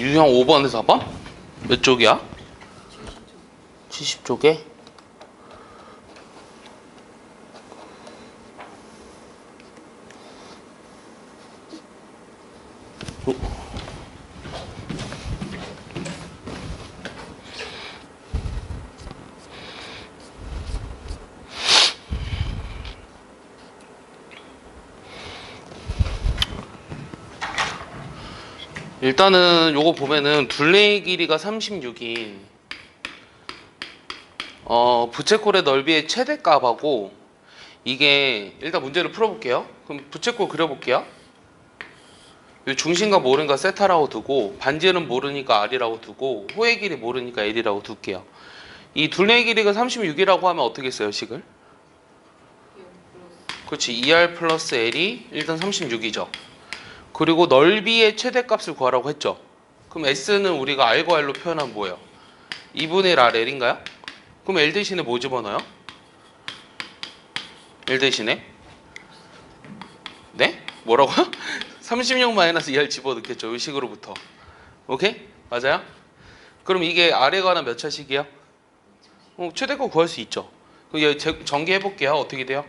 유형 5번에서 4번? 몇 쪽이야? 70쪽에? 일단은 요거 보면은 둘레의 길이가 36인 부채꼴의 넓이의 최대값하고 이게 일단 문제를 풀어볼게요. 그럼 부채꼴 그려볼게요. 요 중심값 모르니까 세타라고 두고 반지름 모르니까 r이라고 두고 호의 길이 모르니까 l이라고 둘게요. 이 둘레의 길이가 36이라고 하면 어떻게 써요 식을? 그렇지 2r 플러스 l이 일단 36이죠. 그리고 넓이의 최대값을 구하라고 했죠. 그럼 S는 우리가 R과 L로 표현하면 뭐예요? 2분의 1 RL인가요? 그럼 L 대신에 뭐 집어넣어요? L 대신에? 네? 뭐라고요? 36 마이너스 2R 집어넣겠죠. 이 식으로부터. 오케이? 맞아요? 그럼 이게 R에 관한 몇 차식이요? 최대값 구할 수 있죠. 그럼 얘 전개해볼게요. 어떻게 돼요?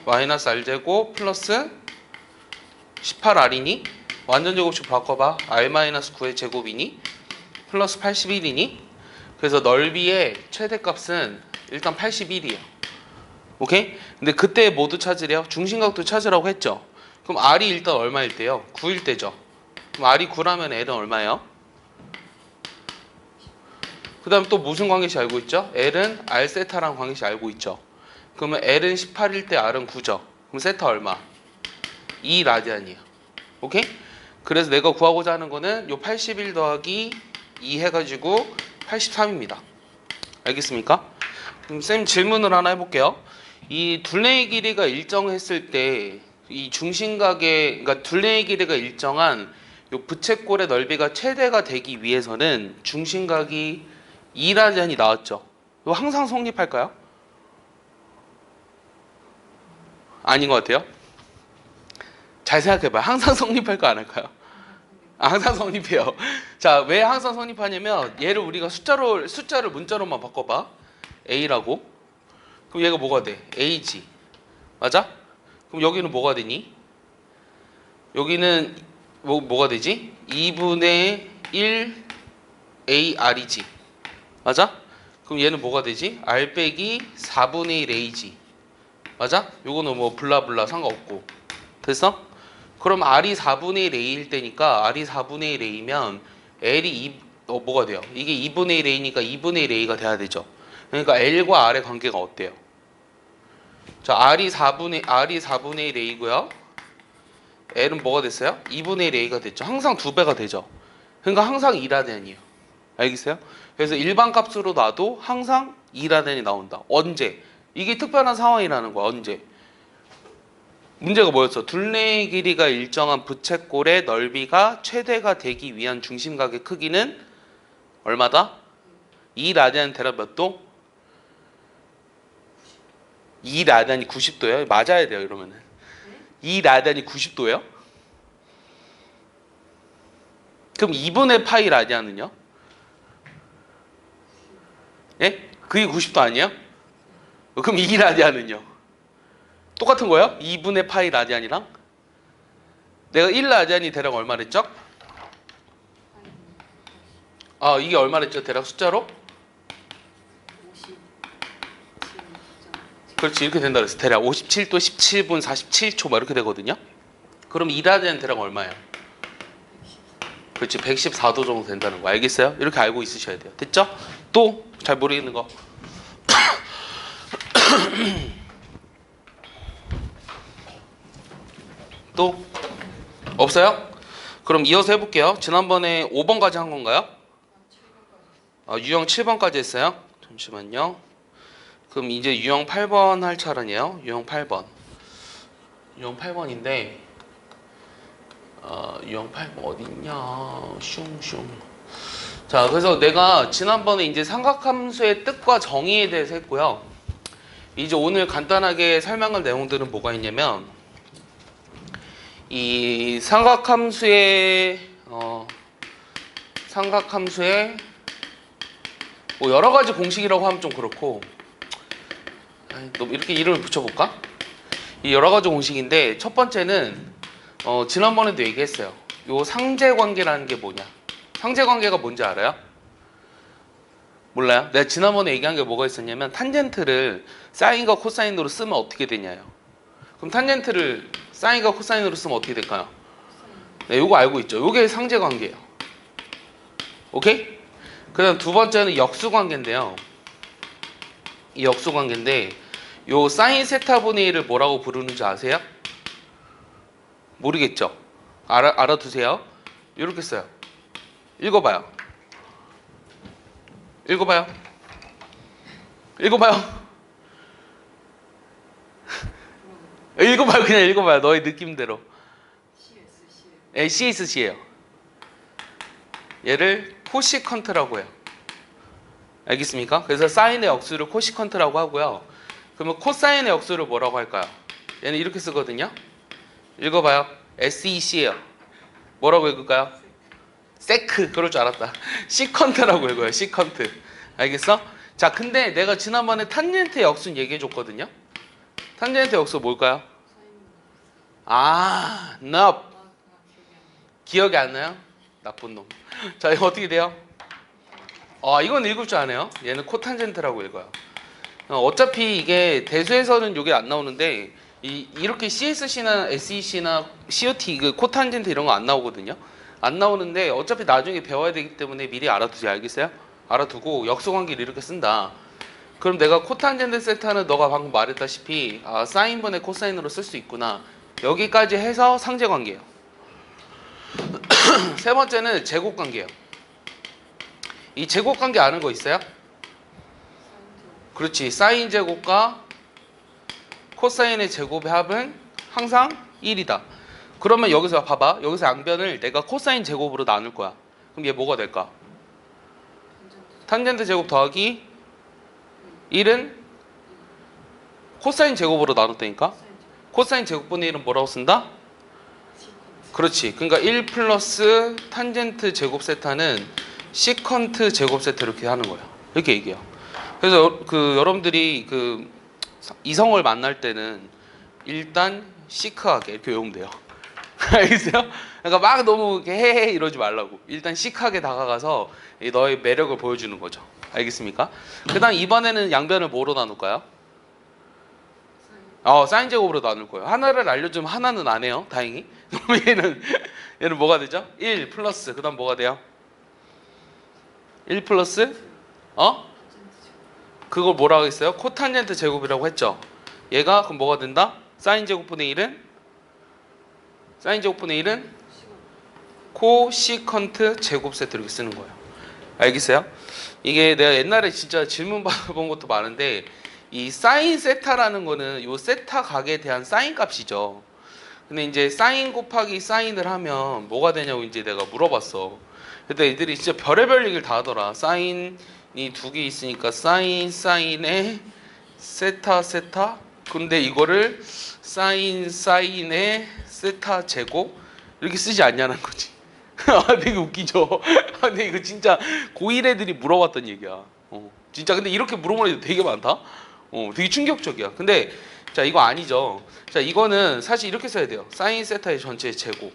마이너스 R제곱 플러스 18R이니? 완전 제곱식 바꿔봐. R-9의 제곱이니? 플러스 81이니? 그래서 넓이의 최대값은 일단 81이에요. 오케이? 근데 그때 모두 찾으래요. 중심각도 찾으라고 했죠. 그럼 R이 일단 얼마일 때요? 9일 때죠. 그럼 R이 9라면 L은 얼마예요? 그 다음 또 무슨 관계식 알고 있죠? L은 R 세타라는 관계식 알고 있죠. 그러면 L은 18일 때 R은 9죠. 그럼 세타 얼마? 2 라디안이에요. 오케이? 그래서 내가 구하고자 하는 거는 요 81 더하기 2 해가지고 83입니다. 알겠습니까? 그럼 쌤 질문을 하나 해볼게요. 이 둘레의 길이가 일정했을 때 이 중심각의 그러니까 둘레의 길이가 일정한 요 부채꼴의 넓이가 최대가 되기 위해서는 중심각이 2 라디안이 나왔죠. 이거 항상 성립할까요? 아닌 것 같아요. 잘 생각해봐요. 항상 성립할까 안 할까요? 항상 성립해요. 자, 왜 항상 성립하냐면 얘를 우리가 숫자를 문자로만 바꿔봐. A라고. 그럼 얘가 뭐가 돼? A지. 맞아? 그럼 여기는 뭐가 되니? 여기는 뭐가 되지? 2분의 1 AR이지. 맞아? 그럼 얘는 뭐가 되지? R 빼기 4분의 1 A지. 맞아? 요거는 뭐 블라블라 상관없고. 됐어? 그럼 R이 4분의 1 A일 때니까 R이 4분의 1 A면 L이 뭐가 돼요? 이게 2분의 1 A니까 2분의 1 A가 돼야 되죠. 그러니까 L과 R의 관계가 어때요? 자, R이 4분의 1 A고요. L은 뭐가 됐어요? 2분의 1 A가 됐죠. 항상 2배가 되죠. 그러니까 항상 2라덴이에요. 알겠어요? 그래서 일반 값으로 놔도 항상 2라덴이 나온다. 언제? 이게 특별한 상황이라는 거야. 언제? 문제가 뭐였어? 둘레의 길이가 일정한 부채꼴의 넓이가 최대가 되기 위한 중심각의 크기는 얼마다? 2라디안 대략 몇 도? 2라디안이 90도예요? 맞아야 돼요 이러면은. 2라디안이 90도예요? 그럼 2분의 파이 라디안은요? 예? 그게 90도 아니에요? 그럼 2라디안은요? 똑같은 거예요? 2분의 파이 라디안이랑? 내가 1라디안이 대략 얼마랬죠? 아, 이게 얼마랬죠? 대략 숫자로? 그렇지, 이렇게 된다 그랬어. 대략 57도 17분 47초 막 이렇게 되거든요. 그럼 2라디안 대략 얼마예요? 그렇지, 114도 정도 된다는 거 알겠어요? 이렇게 알고 있으셔야 돼요. 됐죠? 또 잘 모르겠는 거. 또 없어요? 그럼 이어서 해볼게요. 지난번에 5번까지 한 건가요? 유형 7번까지 했어요. 잠시만요. 그럼 이제 유형 8번 할 차례네요. 유형 8번. 유형 8번인데 유형 8번 어디 있냐? 슝슝. 자, 그래서 내가 지난번에 이제 삼각함수의 뜻과 정의에 대해서 했고요. 이제 오늘 간단하게 설명할 내용들은 뭐가 있냐면 이 삼각함수의 삼각함수의 뭐 여러 가지 공식이라고 하면 좀 그렇고 이렇게 이름을 붙여볼까? 이 여러 가지 공식인데 첫 번째는 지난번에도 얘기했어요. 요 상제관계라는 게 뭐냐? 상제관계가 뭔지 알아요? 몰라요? 내가 지난번에 얘기한 게 뭐가 있었냐면 탄젠트를 사인과 코사인으로 쓰면 어떻게 되냐요. 그럼 탄젠트를 사인과 코사인으로 쓰면 어떻게 될까요? 네, 요거 알고 있죠? 요게 상제관계예요. 오케이? 그 다음 두 번째는 역수관계인데요. 이 역수관계인데 요 사인 세타분의 1을 뭐라고 부르는지 아세요? 모르겠죠? 알아두세요. 이렇게 써요. 읽어봐요. 읽어봐요. 읽어봐요. 읽어봐요. 그냥 읽어봐요. 너의 느낌대로. CSC예요. 얘를 코시컨트라고 해요. 알겠습니까? 그래서 사인의 역수를 코시컨트라고 하고요. 그러면 코사인의 역수를 뭐라고 할까요? 얘는 이렇게 쓰거든요. 읽어봐요. SEC예요. 뭐라고 읽을까요? 세크. 그럴 줄 알았다. 시컨트라고 읽어요. 시컨트. 알겠어? 자, 근데 내가 지난번에 탄젠트의 역수는 얘기해줬거든요. 탄젠트 역수 뭘까요? 너 기억이 안 나요? 나쁜 놈. 자, 이거 어떻게 돼요? 이건 읽을 줄 아네요. 얘는 코탄젠트라고 읽어요. 어차피 이게 대수에서는 이게 안 나오는데 이렇게 CSC나 SEC나 COT 그 코탄젠트 이런 거 안 나오거든요. 안 나오는데 어차피 나중에 배워야 되기 때문에 미리 알아두세요. 알겠어요? 알아두고 역수관계를 이렇게 쓴다. 그럼 내가 코탄젠트 세타는 너가 방금 말했다시피 사인분의 코사인으로 쓸 수 있구나. 여기까지 해서 상제관계예요. 세 번째는 제곱관계예요. 이 제곱관계 아는 거 있어요? 그렇지. 사인 제곱과 코사인의 제곱의 합은 항상 1이다. 그러면 여기서 봐봐. 여기서 양변을 내가 코사인 제곱으로 나눌 거야. 그럼 얘 뭐가 될까? 탄젠트 제곱 더하기 1은 코사인 제곱으로 나눴다니까? 코사인 제곱분의 1은 뭐라고 쓴다? 그렇지. 그러니까 1 플러스 탄젠트 제곱 세타는 시컨트 제곱 세타 이렇게 하는 거야. 이렇게 얘기해요. 그래서 여러분들이 이성을 만날 때는 일단 시크하게 이렇게 외우면 돼요. 알겠어요? 그러니까 막 너무 이렇게 헤헤 이러지 말라고. 일단 시크하게 다가가서 너의 매력을 보여주는 거죠. 알겠습니까? 그 다음 이번에는 양변을 뭐로 나눌까요? 사인 제곱으로 나눌 거예요. 하나를 알려주면 하나는 안 해요. 다행히. 그럼 얘는 뭐가 되죠? 1 플러스 그 다음 뭐가 돼요? 1 플러스 그걸 뭐라고 했어요? 코탄젠트 제곱이라고 했죠. 얘가 그럼 뭐가 된다? 사인 제곱분의 1은 코시컨트 제곱 세트 이렇게 쓰는 거예요. 알겠어요? 이게 내가 옛날에 진짜 질문 받아본 것도 많은데 이 사인 세타라는 거는 요 세타 각에 대한 사인 값이죠. 근데 이제 사인 곱하기 사인을 하면 뭐가 되냐고 이제 내가 물어봤어. 근데 애들이 진짜 별의별 얘기를 다 하더라. 사인이 두 개 있으니까 사인에 세타 근데 이거를 사인에 세타 제곱 이렇게 쓰지 않냐는 거지. 되게 웃기죠. 근데 이거 진짜 고1 애들이 물어봤던 얘기야. 진짜 근데 이렇게 물어보는 애들 되게 많다. 되게 충격적이야. 근데 자 이거 아니죠. 자 이거는 사실 이렇게 써야 돼요. 사인 세타의 전체 제곱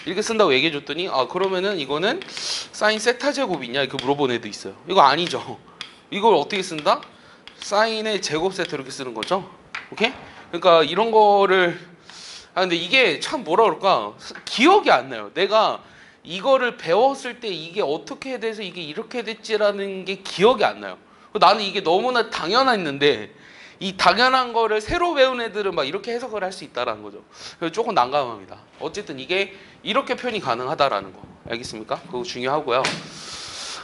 이렇게 쓴다고 얘기해 줬더니 그러면은 이거는 사인 세타 제곱이냐 이렇게 물어보는 애도 있어요. 이거 아니죠. 이걸 어떻게 쓴다? 사인의 제곱 세타 이렇게 쓰는 거죠. 오케이? 그러니까 이런 거를 근데 이게 참 뭐라 그럴까 기억이 안 나요. 내가 이거를 배웠을 때 이게 어떻게 돼서 이게 이렇게 됐지라는 게 기억이 안 나요. 나는 이게 너무나 당연했는데 이 당연한 거를 새로 배운 애들은 막 이렇게 해석을 할 수 있다라는 거죠. 그래서 조금 난감합니다. 어쨌든 이게 이렇게 표현이 가능하다라는 거 알겠습니까? 그거 중요하고요.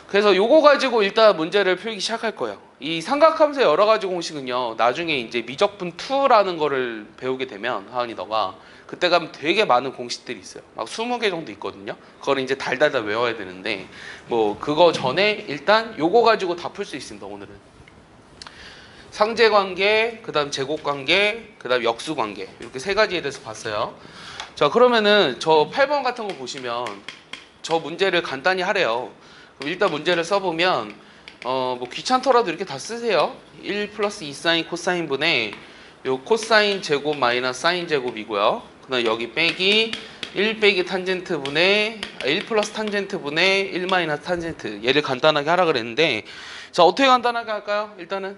그래서 요거 가지고 일단 문제를 풀기 시작할 거예요. 이 삼각함수의 여러 가지 공식은요. 나중에 이제 미적분 2라는 거를 배우게 되면 하은이 너가 그때 가면 되게 많은 공식들이 있어요. 막 20개 정도 있거든요. 그거를 이제 달달달 외워야 되는데 뭐 그거 전에 일단 요거 가지고 다 풀 수 있습니다. 오늘은 상제관계, 그 다음 제곱관계, 그 다음 역수관계 이렇게 세 가지에 대해서 봤어요. 자, 그러면은 저 8번 같은 거 보시면 저 문제를 간단히 하래요. 그럼 일단 문제를 써보면 뭐 귀찮더라도 이렇게 다 쓰세요. 1 플러스 2 사인 코사인 분의 요 코사인 제곱 마이너스 사인 제곱이고요. 그다음 여기 빼기 1 빼기 탄젠트 분의 1 플러스 탄젠트 분의 1 마이너스 탄젠트. 얘를 간단하게 하라 그랬는데 자, 어떻게 간단하게 할까요? 일단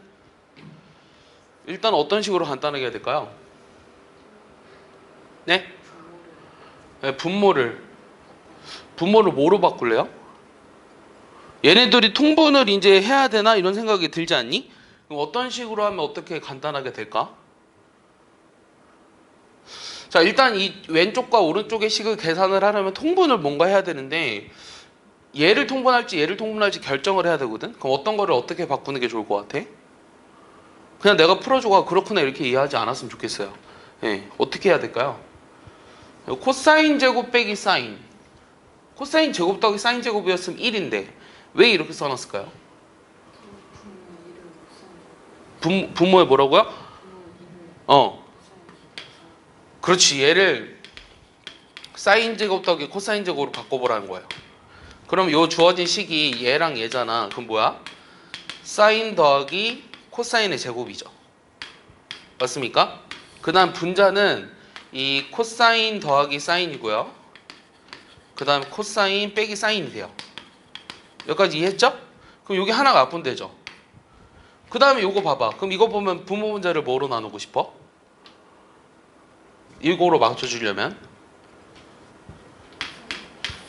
어떤 식으로 간단하게 해야 될까요? 네? 네, 분모를 뭐로 바꿀래요? 얘네들이 통분을 이제 해야 되나 이런 생각이 들지 않니? 그럼 어떤 식으로 하면 어떻게 간단하게 될까? 자, 일단 이 왼쪽과 오른쪽의 식을 계산을 하려면 통분을 뭔가 해야 되는데 얘를 통분할지 결정을 해야 되거든. 그럼 어떤 거를 어떻게 바꾸는 게 좋을 것 같아? 그냥 내가 풀어줘가 그렇구나 이렇게 이해하지 않았으면 좋겠어요. 예, 어떻게 해야 될까요? 코사인 제곱 빼기 사인. 코사인 제곱 더하기 사인 제곱이었으면 1인데 왜 이렇게 써놨을까요? 분모에 뭐라고요? 그렇지. 얘를 사인 제곱 더하기 코사인 제곱으로 바꿔보라는 거예요. 그럼 요 주어진 식이 얘랑 얘잖아. 그럼 뭐야? 사인 더하기 코사인의 제곱이죠. 맞습니까? 그 다음 분자는 이 코사인 더하기 사인이고요. 그 다음 코사인 빼기 사인이 돼요. 여기까지 이해했죠? 그럼 여기 하나가 앞분되죠. 그 다음에 요거 봐봐. 그럼 이거 보면 분모 분자를 뭐로 나누고 싶어? 이거로 맞춰주려면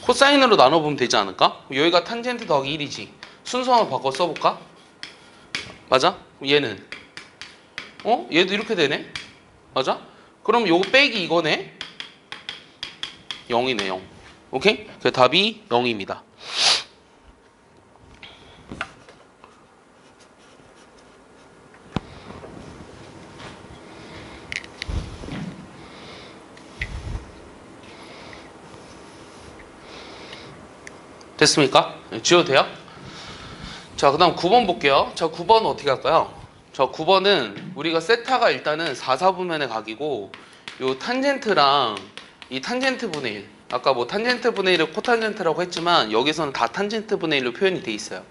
코사인으로 나눠보면 되지 않을까? 여기가 탄젠트 더하기 1이지. 순서 한번 바꿔 써볼까? 맞아? 얘는 얘도 이렇게 되네? 맞아? 그럼 요거 빼기 이거네? 0이네 0. 오케이? 그 답이 0입니다. 됐습니까? 지워도 돼요? 자, 그 다음 9번 볼게요. 자, 9번은 어떻게 할까요? 자, 9번은 우리가 세타가 일단은 4, 4분면의 각이고 요 탄젠트랑 이 탄젠트 분의 1 아까 뭐 탄젠트 분의 1을 코탄젠트라고 했지만 여기서는 다 탄젠트 분의 1로 표현이 돼 있어요.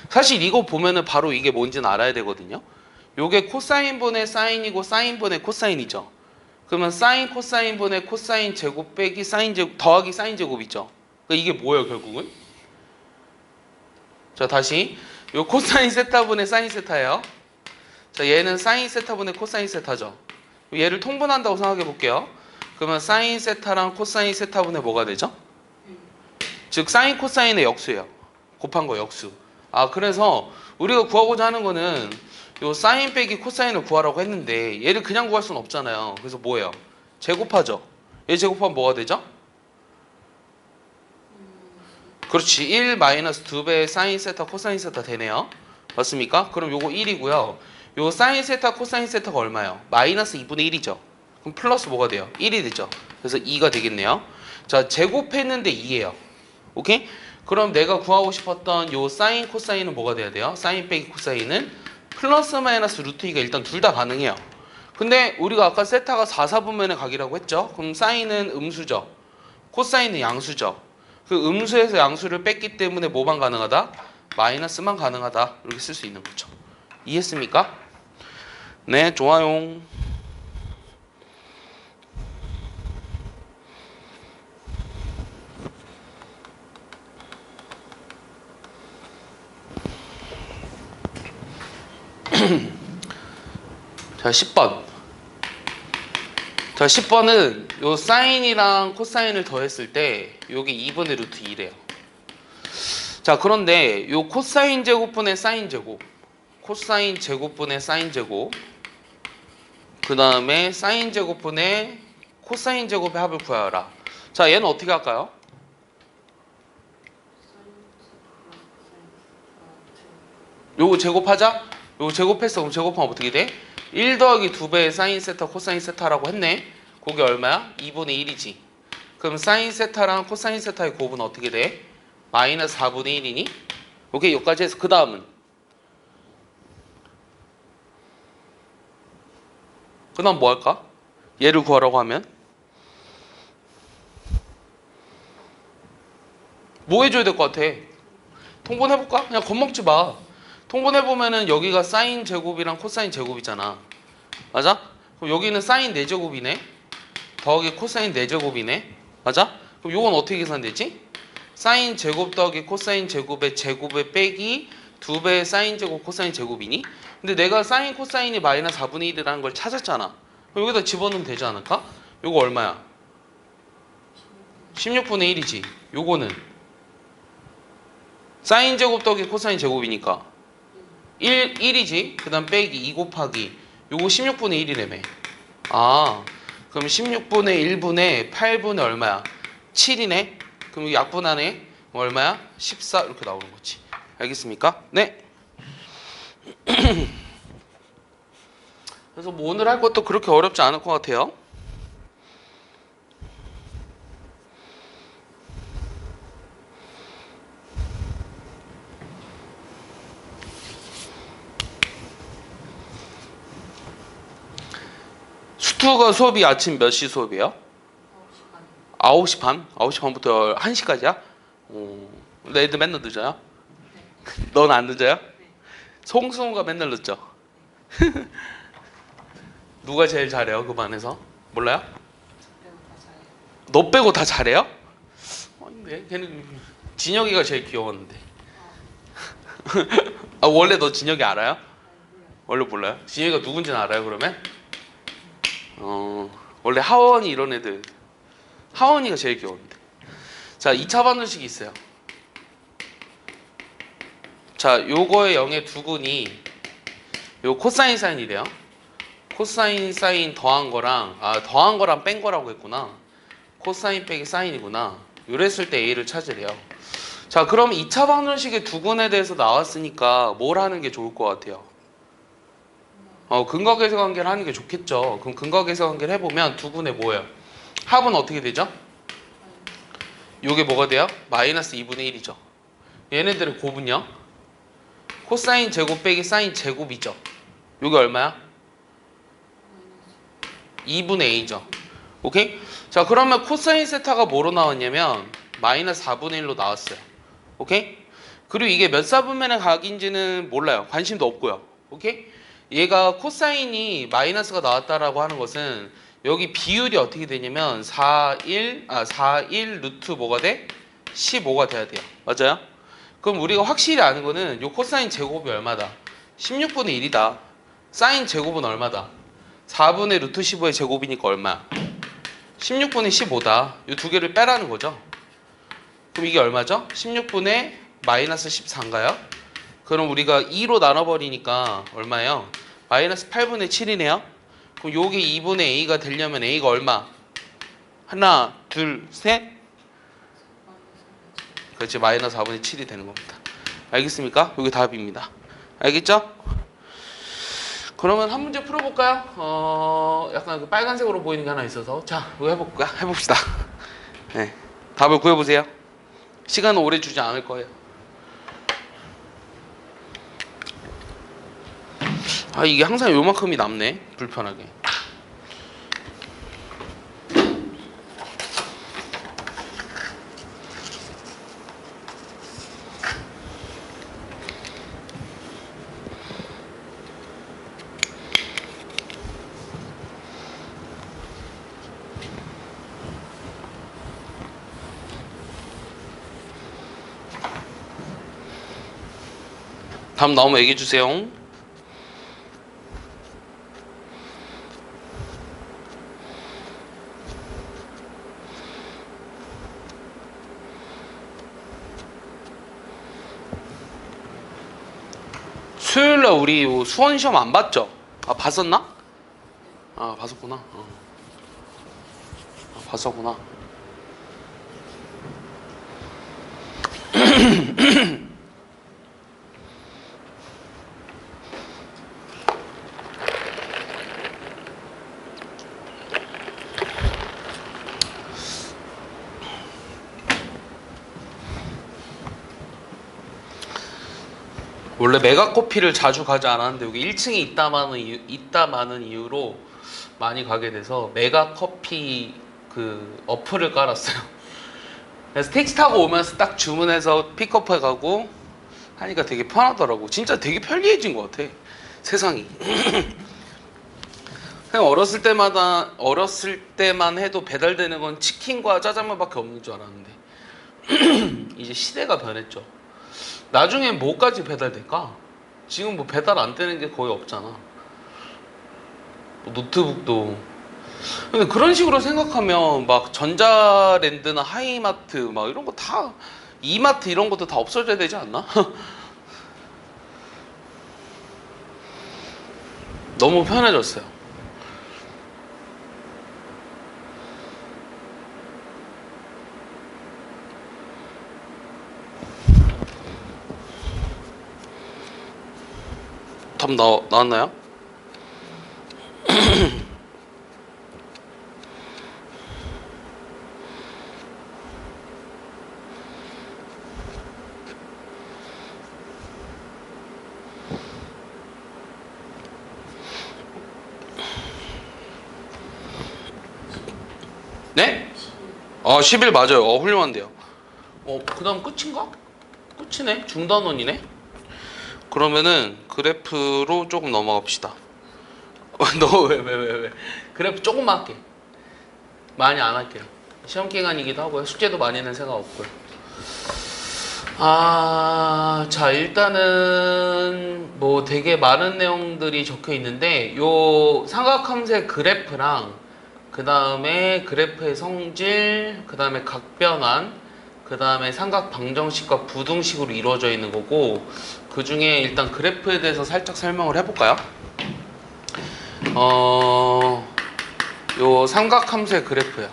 사실 이거 보면은 바로 이게 뭔지는 알아야 되거든요. 요게 코사인 분의 사인이고 사인 분의 코사인이죠. 그러면 사인 코사인 분의 코사인 제곱 빼기 사인 제곱 더하기 사인 제곱이죠. 그러니까 이게 뭐예요 결국은? 자, 다시 요 코사인 세타분의 사인 세타예요. 자, 얘는 사인 세타분의 코사인 세타죠. 얘를 통분한다고 생각해 볼게요. 그러면 사인 세타랑 코사인 세타분의 뭐가 되죠? 즉 사인 코사인의 역수예요. 곱한 거 역수. 아, 그래서 우리가 구하고자 하는 거는 요 사인 빼기 코사인을 구하라고 했는데 얘를 그냥 구할 수는 없잖아요. 그래서 뭐예요? 제곱하죠. 얘 제곱하면 뭐가 되죠? 그렇지. 1 마이너스 2배의 사인 세타 코사인 세타 되네요. 맞습니까? 그럼 요거 1이고요. 요 사인 세타 코사인 세타가 얼마예요? 마이너스 2분의 1이죠. 그럼 플러스 뭐가 돼요? 1이 되죠. 그래서 2가 되겠네요. 자, 제곱했는데 2예요. 오케이? 그럼 내가 구하고 싶었던 요 사인 코사인은 뭐가 돼야 돼요? 사인 빼기 코사인은 플러스 마이너스 루트 2가 일단 둘 다 가능해요. 근데 우리가 아까 세타가 4, 4분면의 각이라고 했죠? 그럼 사인은 음수죠. 코사인은 양수죠. 그 음수에서 양수를 뺐기 때문에 뭐만 가능하다? 마이너스만 가능하다. 이렇게 쓸 수 있는 거죠. 이해했습니까? 네, 좋아요. 자, 10번. 자, 10번은 요 사인이랑 코사인을 더했을 때 요게 2분의 루트 2래요. 자, 그런데 요 코사인 제곱분의 사인 제곱, 코사인 제곱분의 사인 제곱, 그 다음에 사인 제곱분의 코사인 제곱의 합을 구하라. 자, 얘는 어떻게 할까요? 요거 제곱하자? 요거 제곱했어. 그럼 제곱하면 어떻게 돼? 1 더하기 2배의 사인 세타 코사인 세타라고 했네. 그게 얼마야? 2분의 1이지. 그럼 사인 세타랑 코사인 세타의 곱은 어떻게 돼? 마이너스 4분의 1이니? 오케이, 여기까지 해서 그 다음은 뭐 할까? 얘를 구하라고 하면 뭐 해줘야 될 것 같아? 통분해볼까? 그냥 겁먹지 마. 통분해보면은 여기가 사인 제곱이랑 코사인 제곱이잖아. 맞아? 그럼 여기는 사인 4제곱이네. 더하기 코사인 4제곱이네. 맞아? 그럼 요건 어떻게 계산되지? 사인 제곱 더하기 코사인 제곱의 제곱에 빼기 2배의 사인 제곱 코사인 제곱이니? 근데 내가 사인 코사인이 마이너스 4분의 1이라는 걸 찾았잖아. 그럼 여기다 집어넣으면 되지 않을까? 요거 얼마야? 16분의 1이지. 요거는 사인 제곱 더하기 코사인 제곱이니까 1이지. 그 다음 빼기 2 곱하기 요거 16분의 1이라며. 아, 그럼 16분의 1분의 8분의 얼마야? 7이네. 그럼 여기 약분하네. 얼마야? 14 이렇게 나오는 거지. 알겠습니까? 네. 그래서 뭐 오늘 할 것도 그렇게 어렵지 않을 것 같아요. 수투가 수업이 아침 몇 시 수업이에요? 9시 반? 9시 반부터 1시까지야? 근데 애들 맨날 늦어요? 넌 안 늦어요? 송승우가 맨날 늦죠? 누가 제일 잘해요? 그 반에서? 몰라요? 너 빼고 다 잘해요? 아닌데 걔는 진혁이가 제일 귀여웠는데. 아, 원래 너 진혁이 알아요? 원래 몰라요? 진혁이가 누군지는 알아요 그러면? 원래 하원이 이런 애들 하원이가 제일 귀여운데. 자, 2차 반응식이 있어요. 자, 요거의 0의 두근이 요 코사인 사인이래요. 코사인 사인 더한 거랑 더한 거랑 뺀 거라고 했구나. 코사인 빼기 사인이구나. 요랬을 때 A를 찾으래요. 자, 그럼 2차 방정식의 두근에 대해서 나왔으니까 뭘 하는 게 좋을 것 같아요? 근각계수 관계를 하는 게 좋겠죠. 그럼 근각계수 관계를 해보면 두근의 뭐예요? 합은 어떻게 되죠? 요게 뭐가 돼요? 마이너스 2분의 1이죠. 얘네들의 곱은요? 코사인 제곱 빼기 사인 제곱이죠. 요게 얼마야? 2분의 A죠. 오케이? 자, 그러면 코사인 세타가 뭐로 나왔냐면 마이너스 4분의 1로 나왔어요. 오케이? 그리고 이게 몇 사분면의 각인지는 몰라요. 관심도 없고요. 오케이? 얘가 코사인이 마이너스가 나왔다라고 하는 것은 여기 비율이 어떻게 되냐면 4, 1 루트 뭐가 돼? 15가 돼야 돼요. 맞아요? 그럼 우리가 확실히 아는 거는 요 코사인 제곱이 얼마다? 16분의 1이다. 사인 제곱은 얼마다? 4분의 루트 15의 제곱이니까 얼마야? 16분의 15다. 이 두 개를 빼라는 거죠. 그럼 이게 얼마죠? 16분의 마이너스 14인가요? 그럼 우리가 2로 나눠버리니까 얼마예요? 마이너스 8분의 7이네요. 그럼 요게 2분의 A가 되려면 A가 얼마? 하나, 둘, 셋. 그렇지, 마이너스 4분의 7이 되는 겁니다. 알겠습니까? 요게 답입니다. 알겠죠? 그러면 한 문제 풀어볼까요? 약간 그 빨간색으로 보이는 게 하나 있어서. 자, 이거 해볼까? 해봅시다. 네, 답을 구해보세요. 시간은 오래 주지 않을 거예요. 아, 이게 항상 요만큼이 남네. 불편하게. 답 나오면 얘기해 주세요. 수요일날 우리 수원 시험 안 봤죠? 아, 봤었나? 아, 봤었구나. 봤었구나. 원래 메가커피를 자주 가지 않았는데 여기 1층에 있다마는 이유로 많이 가게 돼서 메가커피 그 어플을 깔았어요. 그래서 택시 타고 오면서 딱 주문해서 픽업해 가고 하니까 되게 편하더라고. 진짜 되게 편리해진 것 같아, 세상이. 그냥 어렸을 때만 해도 배달되는 건 치킨과 짜장면밖에 없는 줄 알았는데 이제 시대가 변했죠. 나중에 뭐까지 배달될까? 지금 뭐 배달 안 되는 게 거의 없잖아. 뭐 노트북도. 근데 그런 식으로 생각하면 막 전자랜드나 하이마트 막 이런 거 다, 이마트 이런 것도 다 없어져야 되지 않나? 너무 편해졌어요. 답 나왔나요? 네? 10일 맞아요. 훌륭한데요. 그 다음 끝인가? 끝이네? 중단원이네? 그러면은 그래프로 조금 넘어갑시다. 너 왜? 그래프 조금만 할게. 많이 안 할게요. 시험 기간이기도 하고요. 숙제도 많이 낼 생각 없고요. 자, 일단은 뭐 되게 많은 내용들이 적혀 있는데 요 삼각함수의 그래프랑 그 다음에 그래프의 성질, 그 다음에 각변환, 그 다음에 삼각 방정식과 부등식으로 이루어져 있는 거고, 그 중에 일단 그래프에 대해서 살짝 설명을 해볼까요? 요 삼각함수의 그래프요.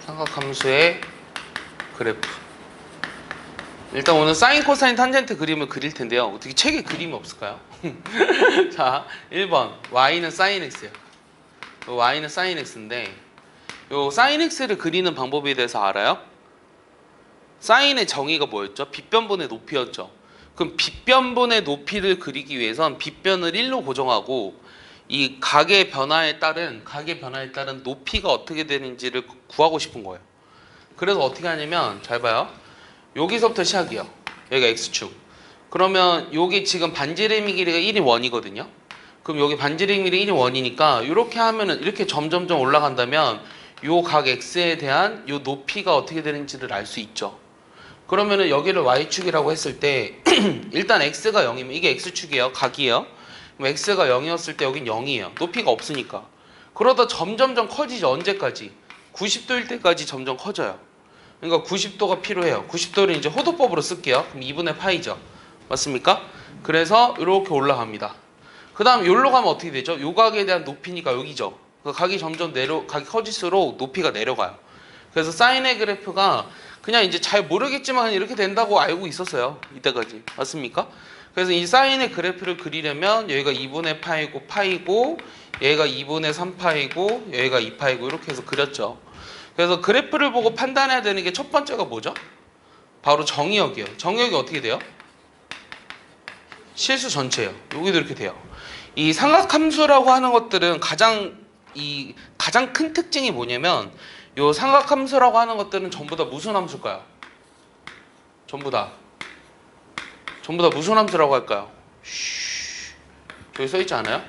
삼각함수의 그래프. 일단 오늘 사인, 코사인, 탄젠트 그림을 그릴 텐데요. 어떻게 책에 그림이 없을까요? 자, 1번 y는 sin x예요. y는 sin x인데, 요 sin x를 그리는 방법에 대해서 알아요? 사인의 정의가 뭐였죠? 빗변분의 높이였죠. 그럼 빗변분의 높이를 그리기 위해선 빗변을 1로 고정하고 이 각의 변화에 따른 높이가 어떻게 되는지를 구하고 싶은 거예요. 그래서 어떻게 하냐면, 잘 봐요. 여기서부터 시작이에요. 여기가 x축. 그러면 여기 지금 반지름이 길이가 1이 1이거든요. 그럼 여기 반지름 길이 1이 1이니까 이렇게 하면은, 이렇게 점점점 올라간다면 요 각 x에 대한 요 높이가 어떻게 되는지를 알 수 있죠. 그러면은 여기를 y축이라고 했을 때 일단 x가 0이면 이게 x축이에요. 각이에요. 그럼 x가 0이었을 때 여긴 0이에요. 높이가 없으니까. 그러다 점점점 커지죠. 언제까지? 90도일 때까지 점점 커져요. 그러니까 90도가 필요해요. 90도를 이제 호도법으로 쓸게요. 그럼 2분의 파이죠. 맞습니까? 그래서 이렇게 올라갑니다. 그 다음 여기로 가면 어떻게 되죠? 요 각에 대한 높이니까 여기죠. 각이 점점 각이 커질수록 높이가 내려가요. 그래서 사인의 그래프가 그냥 이제 잘 모르겠지만 이렇게 된다고 알고 있었어요. 이때까지. 맞습니까? 그래서 이 사인의 그래프를 그리려면 여기가 2분의 파이고 얘가 2분의 3파이고 여기가 2파이고 이렇게 해서 그렸죠. 그래서 그래프를 보고 판단해야 되는 게 첫 번째가 뭐죠? 바로 정의역이에요. 정의역이 어떻게 돼요? 실수 전체예요. 여기도 이렇게 돼요. 이 삼각함수라고 하는 것들은 가장 큰 특징이 뭐냐면, 요 삼각함수라고 하는 것들은 전부 다 무슨 함수일까요? 전부 다 무슨 함수라고 할까요? 여기 써있지 않아요?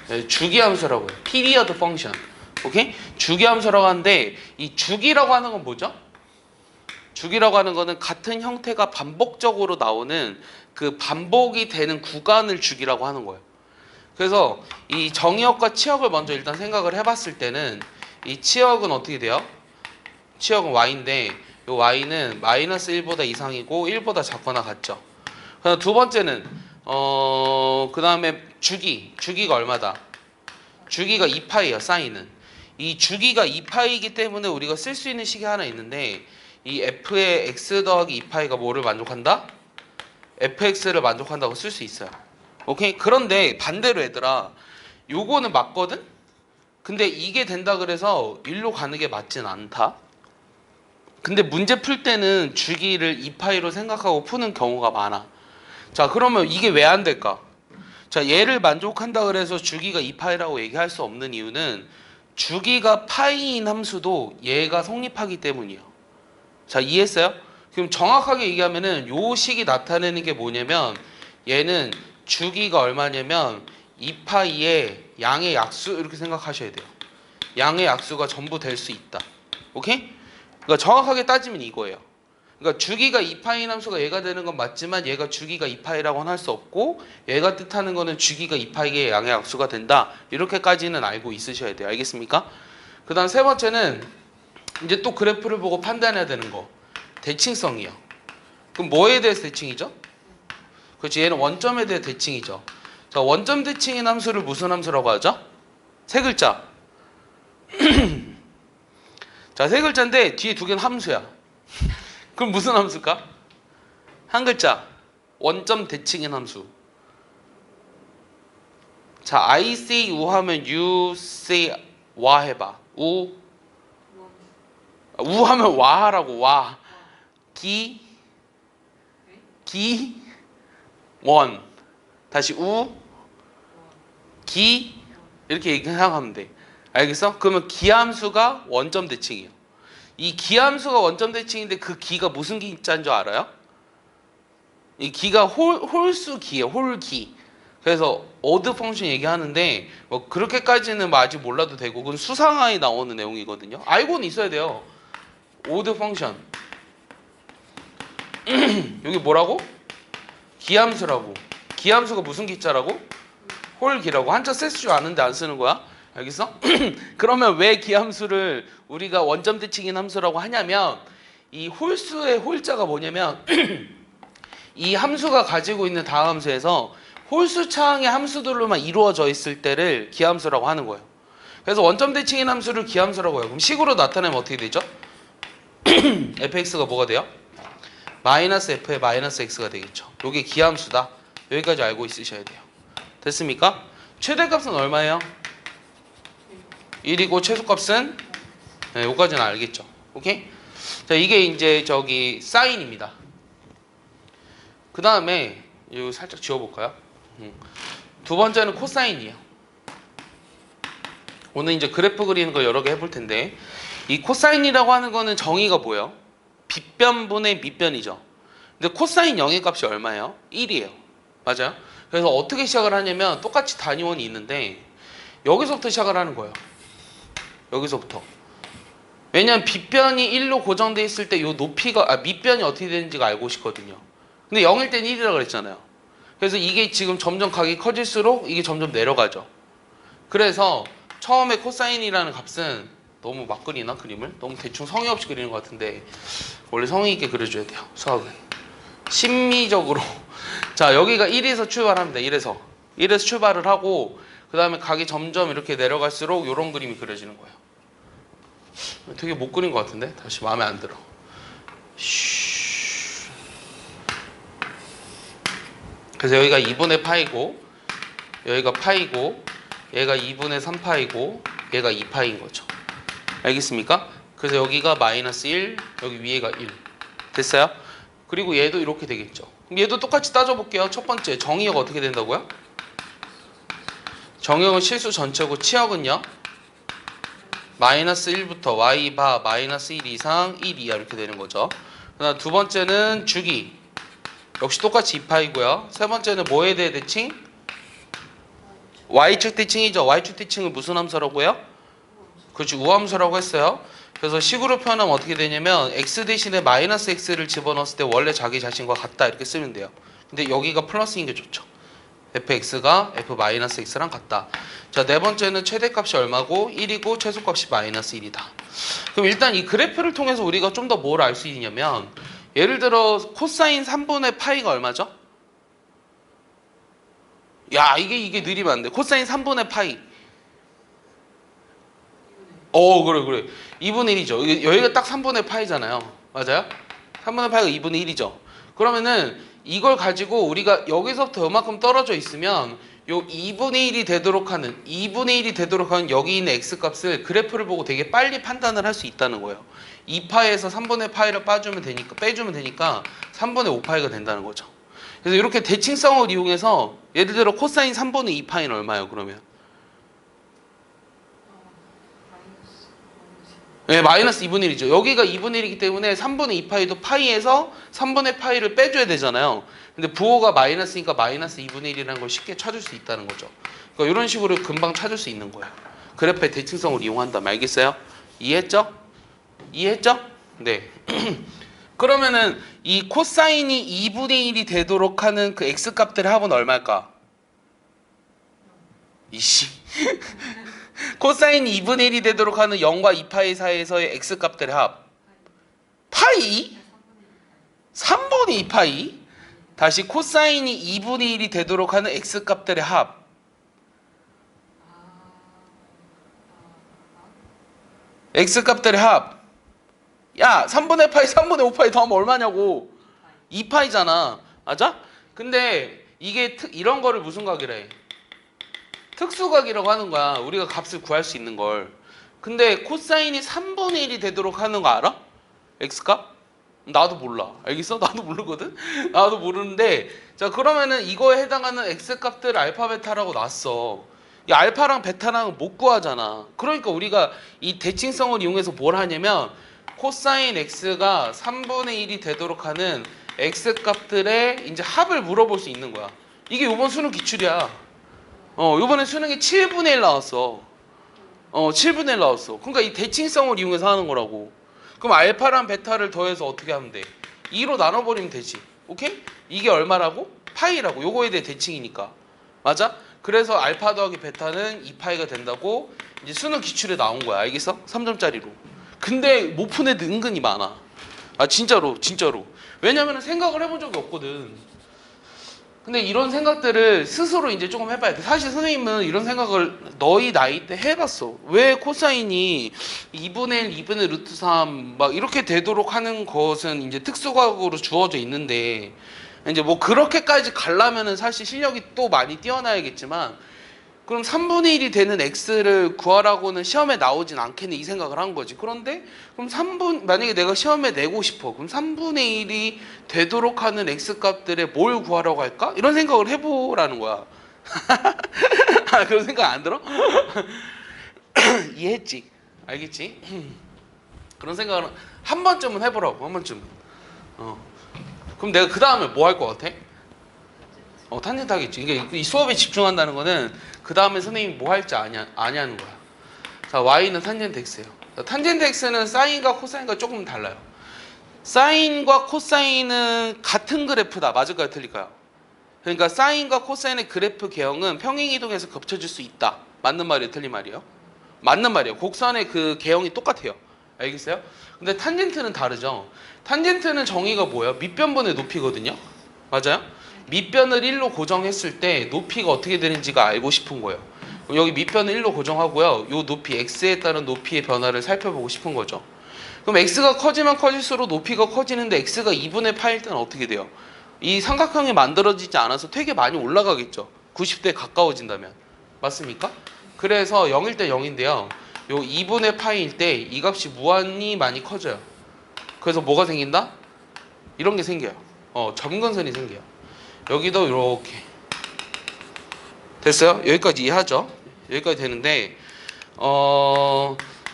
네, 주기함수라고 해요. period function. 오케이? 주기함수라고 하는데, 이 주기라고 하는 건 뭐죠? 주기라고 하는 거는 같은 형태가 반복적으로 나오는 그 반복이 되는 구간을 주기라고 하는 거예요. 그래서 이 정의역과 치역을 먼저 일단 생각을 해봤을 때는, 이 치역은 어떻게 돼요? 치역은 y인데, 이 y는 마이너스 1보다 이상이고 1보다 작거나 같죠. 그다음 두 번째는 그 다음에 주기가 얼마다? 주기가 2파이야. 사인은 이 주기가 2파이이기 때문에 우리가 쓸 수 있는 식이 하나 있는데, 이 f의 x 더하기 2파이가 뭐를 만족한다? fx를 만족한다고 쓸 수 있어요. 오케이? 그런데 반대로 얘들아, 요거는 맞거든? 근데 이게 된다 그래서 1로 가는 게 맞진 않다. 근데 문제 풀 때는 주기를 2파이로 생각하고 푸는 경우가 많아. 자, 그러면 이게 왜 안 될까? 자, 얘를 만족한다 그래서 주기가 2파이라고 얘기할 수 없는 이유는, 주기가 파이인 함수도 얘가 성립하기 때문이에요. 자, 이해했어요? 그럼 정확하게 얘기하면은 요 식이 나타내는 게 뭐냐면 얘는 주기가 얼마냐면 2파이의 양의 약수 이렇게 생각하셔야 돼요. 양의 약수가 전부 될 수 있다. 오케이? 그러니까 정확하게 따지면 이거예요. 그러니까 주기가 2파이 함수가 얘가 되는 건 맞지만 얘가 주기가 2파이라고는 할 수 없고 얘가 뜻하는 거는 주기가 2파이의 양의 약수가 된다. 이렇게까지는 알고 있으셔야 돼요. 알겠습니까? 그 다음 세 번째는 이제 또 그래프를 보고 판단해야 되는 거. 대칭성이요. 그럼 뭐에 대해서 대칭이죠? 그렇지, 얘는 원점에 대해 대칭이죠. 자, 원점 대칭인 함수를 무슨 함수라고 하죠? 세 글자. 자, 세 글자인데 뒤에 두 개는 함수야. 그럼 무슨 함수일까? 한 글자. 원점 대칭인 함수. 자, I say 우 하면 you say 와 해봐. 우 하면 와 하라고. 와. 기 원. 다시 우 기 이렇게 생각하면 돼. 알겠어? 그러면 기함수가 원점 대칭이에요. 이 기함수가 원점 대칭인데 그 기가 무슨 기자인 줄 알아요? 이 기가 홀수 기예요. 홀기. 그래서 오드 펑션 얘기하는데 뭐 그렇게까지는 뭐 아직 몰라도 되고 그건 수상하에 나오는 내용이거든요. 알고는 있어야 돼요. 오드 펑션. 여기 뭐라고? 기함수라고. 기함수가 무슨 기자라고? 홀기라고. 한자 쓸 줄 아는데 안 쓰는 거야? 알겠어? 그러면 왜 기함수를 우리가 원점 대칭인 함수라고 하냐면 이 홀수의 홀자가 뭐냐면 이 함수가 가지고 있는 다함수에서 홀수 차항의 함수들로만 이루어져 있을 때를 기함수라고 하는 거예요. 그래서 원점 대칭인 함수를 기함수라고 해요. 그럼 식으로 나타내면 어떻게 되죠? fx가 뭐가 돼요? 마이너스 f의 마이너스 x가 되겠죠. 이게 기함수다. 여기까지 알고 있으셔야 돼요. 됐습니까? 최대값은 얼마예요? 1이고 최소값은 네, 여기까지는 알겠죠. 오케이? 자, 이게 이제 저기 사인입니다. 그 다음에 이거 살짝 지워볼까요? 두 번째는 코사인이에요. 오늘 이제 그래프 그리는 거 여러 개 해볼 텐데 이 코사인이라고 하는 거는 정의가 뭐예요? 빗변분의 밑변이죠. 근데 코사인 0의 값이 얼마예요? 1이에요. 맞아요? 그래서 어떻게 시작을 하냐면 똑같이 단위원이 있는데 여기서부터 시작을 하는 거예요. 여기서부터. 왜냐면 빗변이 1로 고정돼 있을 때 이 높이가 밑변이 어떻게 되는지가 알고 싶거든요. 근데 0일 땐 1이라고 그랬잖아요. 그래서 이게 지금 점점 각이 커질수록 이게 점점 내려가죠. 그래서 처음에 코사인이라는 값은 너무 막 그리나 그림을? 너무 대충 성의 없이 그리는 것 같은데 원래 성의 있게 그려줘야 돼요. 수학은. 심미적으로. 자, 여기가 1에서 출발합니다. 1에서 출발을 하고 그 다음에 각이 점점 이렇게 내려갈수록 이런 그림이 그려지는 거예요. 되게 못 그린 것 같은데? 다시 마음에 안 들어. 그래서 여기가 2분의 파이고 여기가 파이고 얘가 2분의 3파이고 얘가 2파인 거죠. 알겠습니까? 그래서 여기가 마이너스 1 여기 위에가 1 됐어요? 그리고 얘도 이렇게 되겠죠. 그럼 얘도 똑같이 따져볼게요. 첫 번째 정의역 어떻게 된다고요? 정의역은 실수 전체고 치역은요? 마이너스 1부터 y바 마이너스 1 이상 1 이하 이렇게 되는 거죠. 그다음 두 번째는 주기 역시 똑같이 2파이고요. 세 번째는 뭐에 대해 대칭? y축 대칭이죠. y축 대칭은 무슨 함수라고요? 그렇지, 우함수라고 했어요. 그래서 식으로 표현하면 어떻게 되냐면 x 대신에 마이너스 x를 집어넣었을 때 원래 자기 자신과 같다 이렇게 쓰면 돼요. 근데 여기가 플러스인 게 좋죠. fx가 f-x랑 같다. 자, 네 번째는 최대값이 얼마고 1이고 최소값이 마이너스 1이다. 그럼 일단 이 그래프를 통해서 우리가 좀 더 뭘 알 수 있냐면 예를 들어 코사인 3분의 파이가 얼마죠? 야, 이게 느리면 안 돼. 코사인 3분의 파이. 그래. 2분의 1이죠. 여기가 딱 3분의 파이잖아요. 맞아요? 3분의 파이가 2분의 1이죠. 그러면은 이걸 가지고 우리가 여기서부터 요만큼 떨어져 있으면 요 2분의 1이 되도록 하는 여기 있는 x값을 그래프를 보고 되게 빨리 판단을 할 수 있다는 거예요. 2파에서 3분의 파이를 빼주면 되니까 3분의 5파이가 된다는 거죠. 그래서 이렇게 대칭성을 이용해서 예를 들어 코사인 3분의 2파이는 얼마예요, 그러면? 네, 마이너스 2분의 1이죠. 여기가 2분의 1이기 때문에 3분의 2파이도 파이에서 3분의 파이를 빼줘야 되잖아요. 근데 부호가 마이너스니까 마이너스 2분의 1이라는 걸 쉽게 찾을 수 있다는 거죠. 그러니까 이런 식으로 금방 찾을 수 있는 거예요. 그래프의 대칭성을 이용한다면 알겠어요? 이해했죠? 이해했죠? 네. 그러면은 이 코사인이 2분의 1이 되도록 하는 그 x값들의 합은 얼마일까? 이씨. 코사인이 2분의 1이 되도록 하는 0과 2파이 사이에서의 x값들의 합. 파이? 3분의 2파이? 다시 코사인이 2분의 1이 되도록 하는 x값들의 합. x값들의 합. 야, 3분의 파이, 3분의 5파이 더하면 얼마냐고. 2파이잖아. 맞아? 근데 이게 이런 거를 무슨 각이래? 특수각이라고 하는 거야. 우리가 값을 구할 수 있는 걸. 근데 코사인이 3분의 1이 되도록 하는 거 알아? x값? 나도 몰라. 알겠어? 나도 모르거든? 나도 모르는데, 자, 그러면은 이거에 해당하는 x값들 알파 베타라고 놨어. 이 알파랑 베타랑 못 구하잖아. 그러니까 우리가 이 대칭성을 이용해서 뭘 하냐면 코사인 x가 3분의 1이 되도록 하는 x값들의 이제 합을 물어볼 수 있는 거야. 이게 이번 수능 기출이야. 요번에 수능에 7분의 1 나왔어. 7분의 1 나왔어. 그러니까 이 대칭성을 이용해서 하는 거라고. 그럼 알파랑 베타를 더해서 어떻게 하면 돼? 2로 나눠버리면 되지. 오케이? 이게 얼마라고? 파이라고. 요거에 대해 대칭이니까. 맞아? 그래서 알파 더하기 베타는 2파이가 된다고 이제 수능 기출에 나온 거야. 알겠어? 3점짜리로. 근데 못 푼 애들 은근히 많아. 아, 진짜로. 진짜로. 왜냐면 생각을 해본 적이 없거든. 근데 이런 생각들을 스스로 이제 조금 해봐야 돼. 사실 선생님은 이런 생각을 너희 나이 때 해봤어. 왜 코사인이 2분의 1, 2분의 루트 3 막 이렇게 되도록 하는 것은 이제 특수과학으로 주어져 있는데 이제 뭐 그렇게까지 가려면은 사실 실력이 또 많이 뛰어나야겠지만 그럼 3분의 1이 되는 x를 구하라고는 시험에 나오진 않겠네 이 생각을 한 거지. 그런데 그럼 만약에 내가 시험에 내고 싶어. 그럼 3분의 1이 되도록 하는 x값들에 뭘 구하라고 할까? 이런 생각을 해보라는 거야. 그런 생각 안 들어? 이해했지? 알겠지? 그런 생각을 한 번쯤은 해보라고. 한 번쯤은. 그럼 내가 그 다음에 뭐 할 것 같아? 탄젠트 하겠지. 이게 이 수업에 집중한다는 거는 그 다음에 선생님이 뭐 할지 아냐는 거야. 자, y는 탄젠트 x예요. 자, 탄젠트 x는 사인과 코사인과 조금 달라요. 사인과 코사인은 같은 그래프다. 맞을까요? 틀릴까요? 그러니까 사인과 코사인의 그래프 개형은 평행이동에서 겹쳐질 수 있다. 맞는 말이에요? 틀린 말이에요? 맞는 말이에요. 곡선의 그 개형이 똑같아요. 알겠어요? 근데 탄젠트는 다르죠. 탄젠트는 정의가 뭐예요? 밑변분의 높이거든요. 맞아요? 밑변을 1로 고정했을 때 높이가 어떻게 되는지가 알고 싶은 거예요. 여기 밑변을 1로 고정하고요. 요 높이, x에 따른 높이의 변화를 살펴보고 싶은 거죠. 그럼 x가 커지면 커질수록 높이가 커지는데 x가 2분의 파일 때는 어떻게 돼요? 이 삼각형이 만들어지지 않아서 되게 많이 올라가겠죠. 90대에 가까워진다면. 맞습니까? 그래서 0일 때 0인데요. 요 2분의 파일 때 이 값이 무한히 많이 커져요. 그래서 뭐가 생긴다? 이런 게 생겨요. 점근선이 생겨요. 여기도 이렇게 됐어요? 여기까지 이해하죠? 여기까지 되는데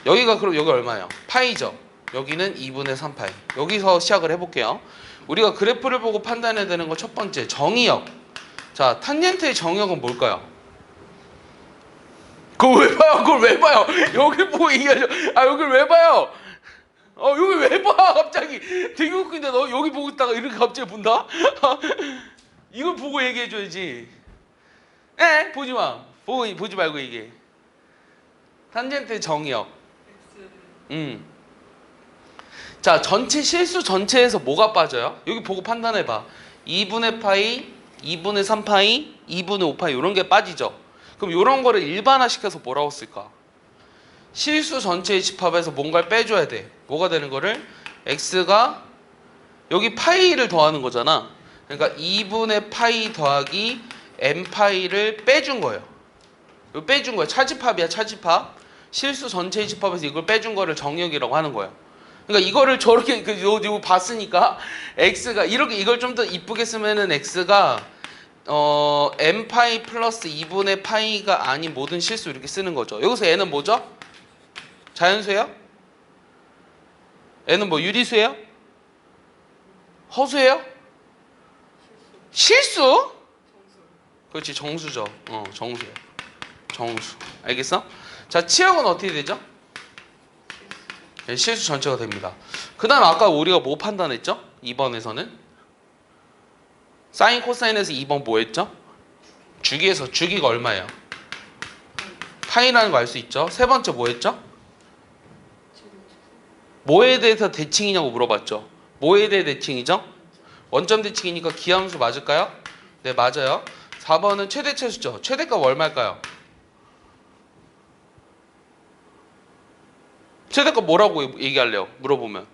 여기가 그럼 여기 얼마예요? 파이죠. 여기는 2분의 3파이. 여기서 시작을 해볼게요. 우리가 그래프를 보고 판단해야 되는 거 첫 번째 정의역. 자, 탄젠트의 정의역은 뭘까요? 그걸 왜 봐요? 그걸 왜 봐요? 여기 보고 얘기하죠. 여길 왜 봐요? 여기 왜 봐? 갑자기 되게 웃긴데 너 여기 보고 있다가 이렇게 갑자기 본다? 이걸 보고 얘기해줘야지. 보지 마. 보지 말고 얘기해. 탄젠트 정의역. 자, 전체 실수 전체에서 뭐가 빠져요? 여기 보고 판단해봐. 2분의 파이, 2분의 3파이, 2분의 5파이 이런 게 빠지죠. 그럼 이런 거를 일반화시켜서 뭐라고 쓸까? 실수 전체의 집합에서 뭔가를 빼줘야 돼. 뭐가 되는 거를? x가 여기 파이를 더하는 거잖아. 그러니까 2분의 파이 더하기 n파이를 빼준 거예요. 이거 빼준 거예요. 차집합이야, 차집합. 실수 전체의 집합에서 이걸 빼준 거를 정의역이라고 하는 거예요. 그러니까 이거를 저렇게 이거 봤으니까 x가 이렇게 이걸 좀 더 이쁘게 쓰면은 x가 n파이 플러스 2분의 파이가 아닌 모든 실수 이렇게 쓰는 거죠. 여기서 n은 뭐죠? 자연수예요? N은 뭐 유리수예요? 허수예요? 실수? 그렇지, 정수죠. 정수예요. 정수. 알겠어? 자, 치역은 어떻게 되죠? 네, 실수 전체가 됩니다. 그 다음 아까 우리가 뭐 판단했죠? 2번에서는 사인 코사인에서 2번 뭐 했죠? 주기에서 주기가 얼마예요? 파이라는 거 알 수 있죠? 세 번째 뭐 했죠? 뭐에 대해서 대칭이냐고 물어봤죠? 뭐에 대해 대칭이죠? 원점 대칭이니까 기함수 맞을까요? 네, 맞아요. 4번은 최대 최수죠. 최대값 얼마일까요? 최대값 뭐라고 얘기할래요? 물어보면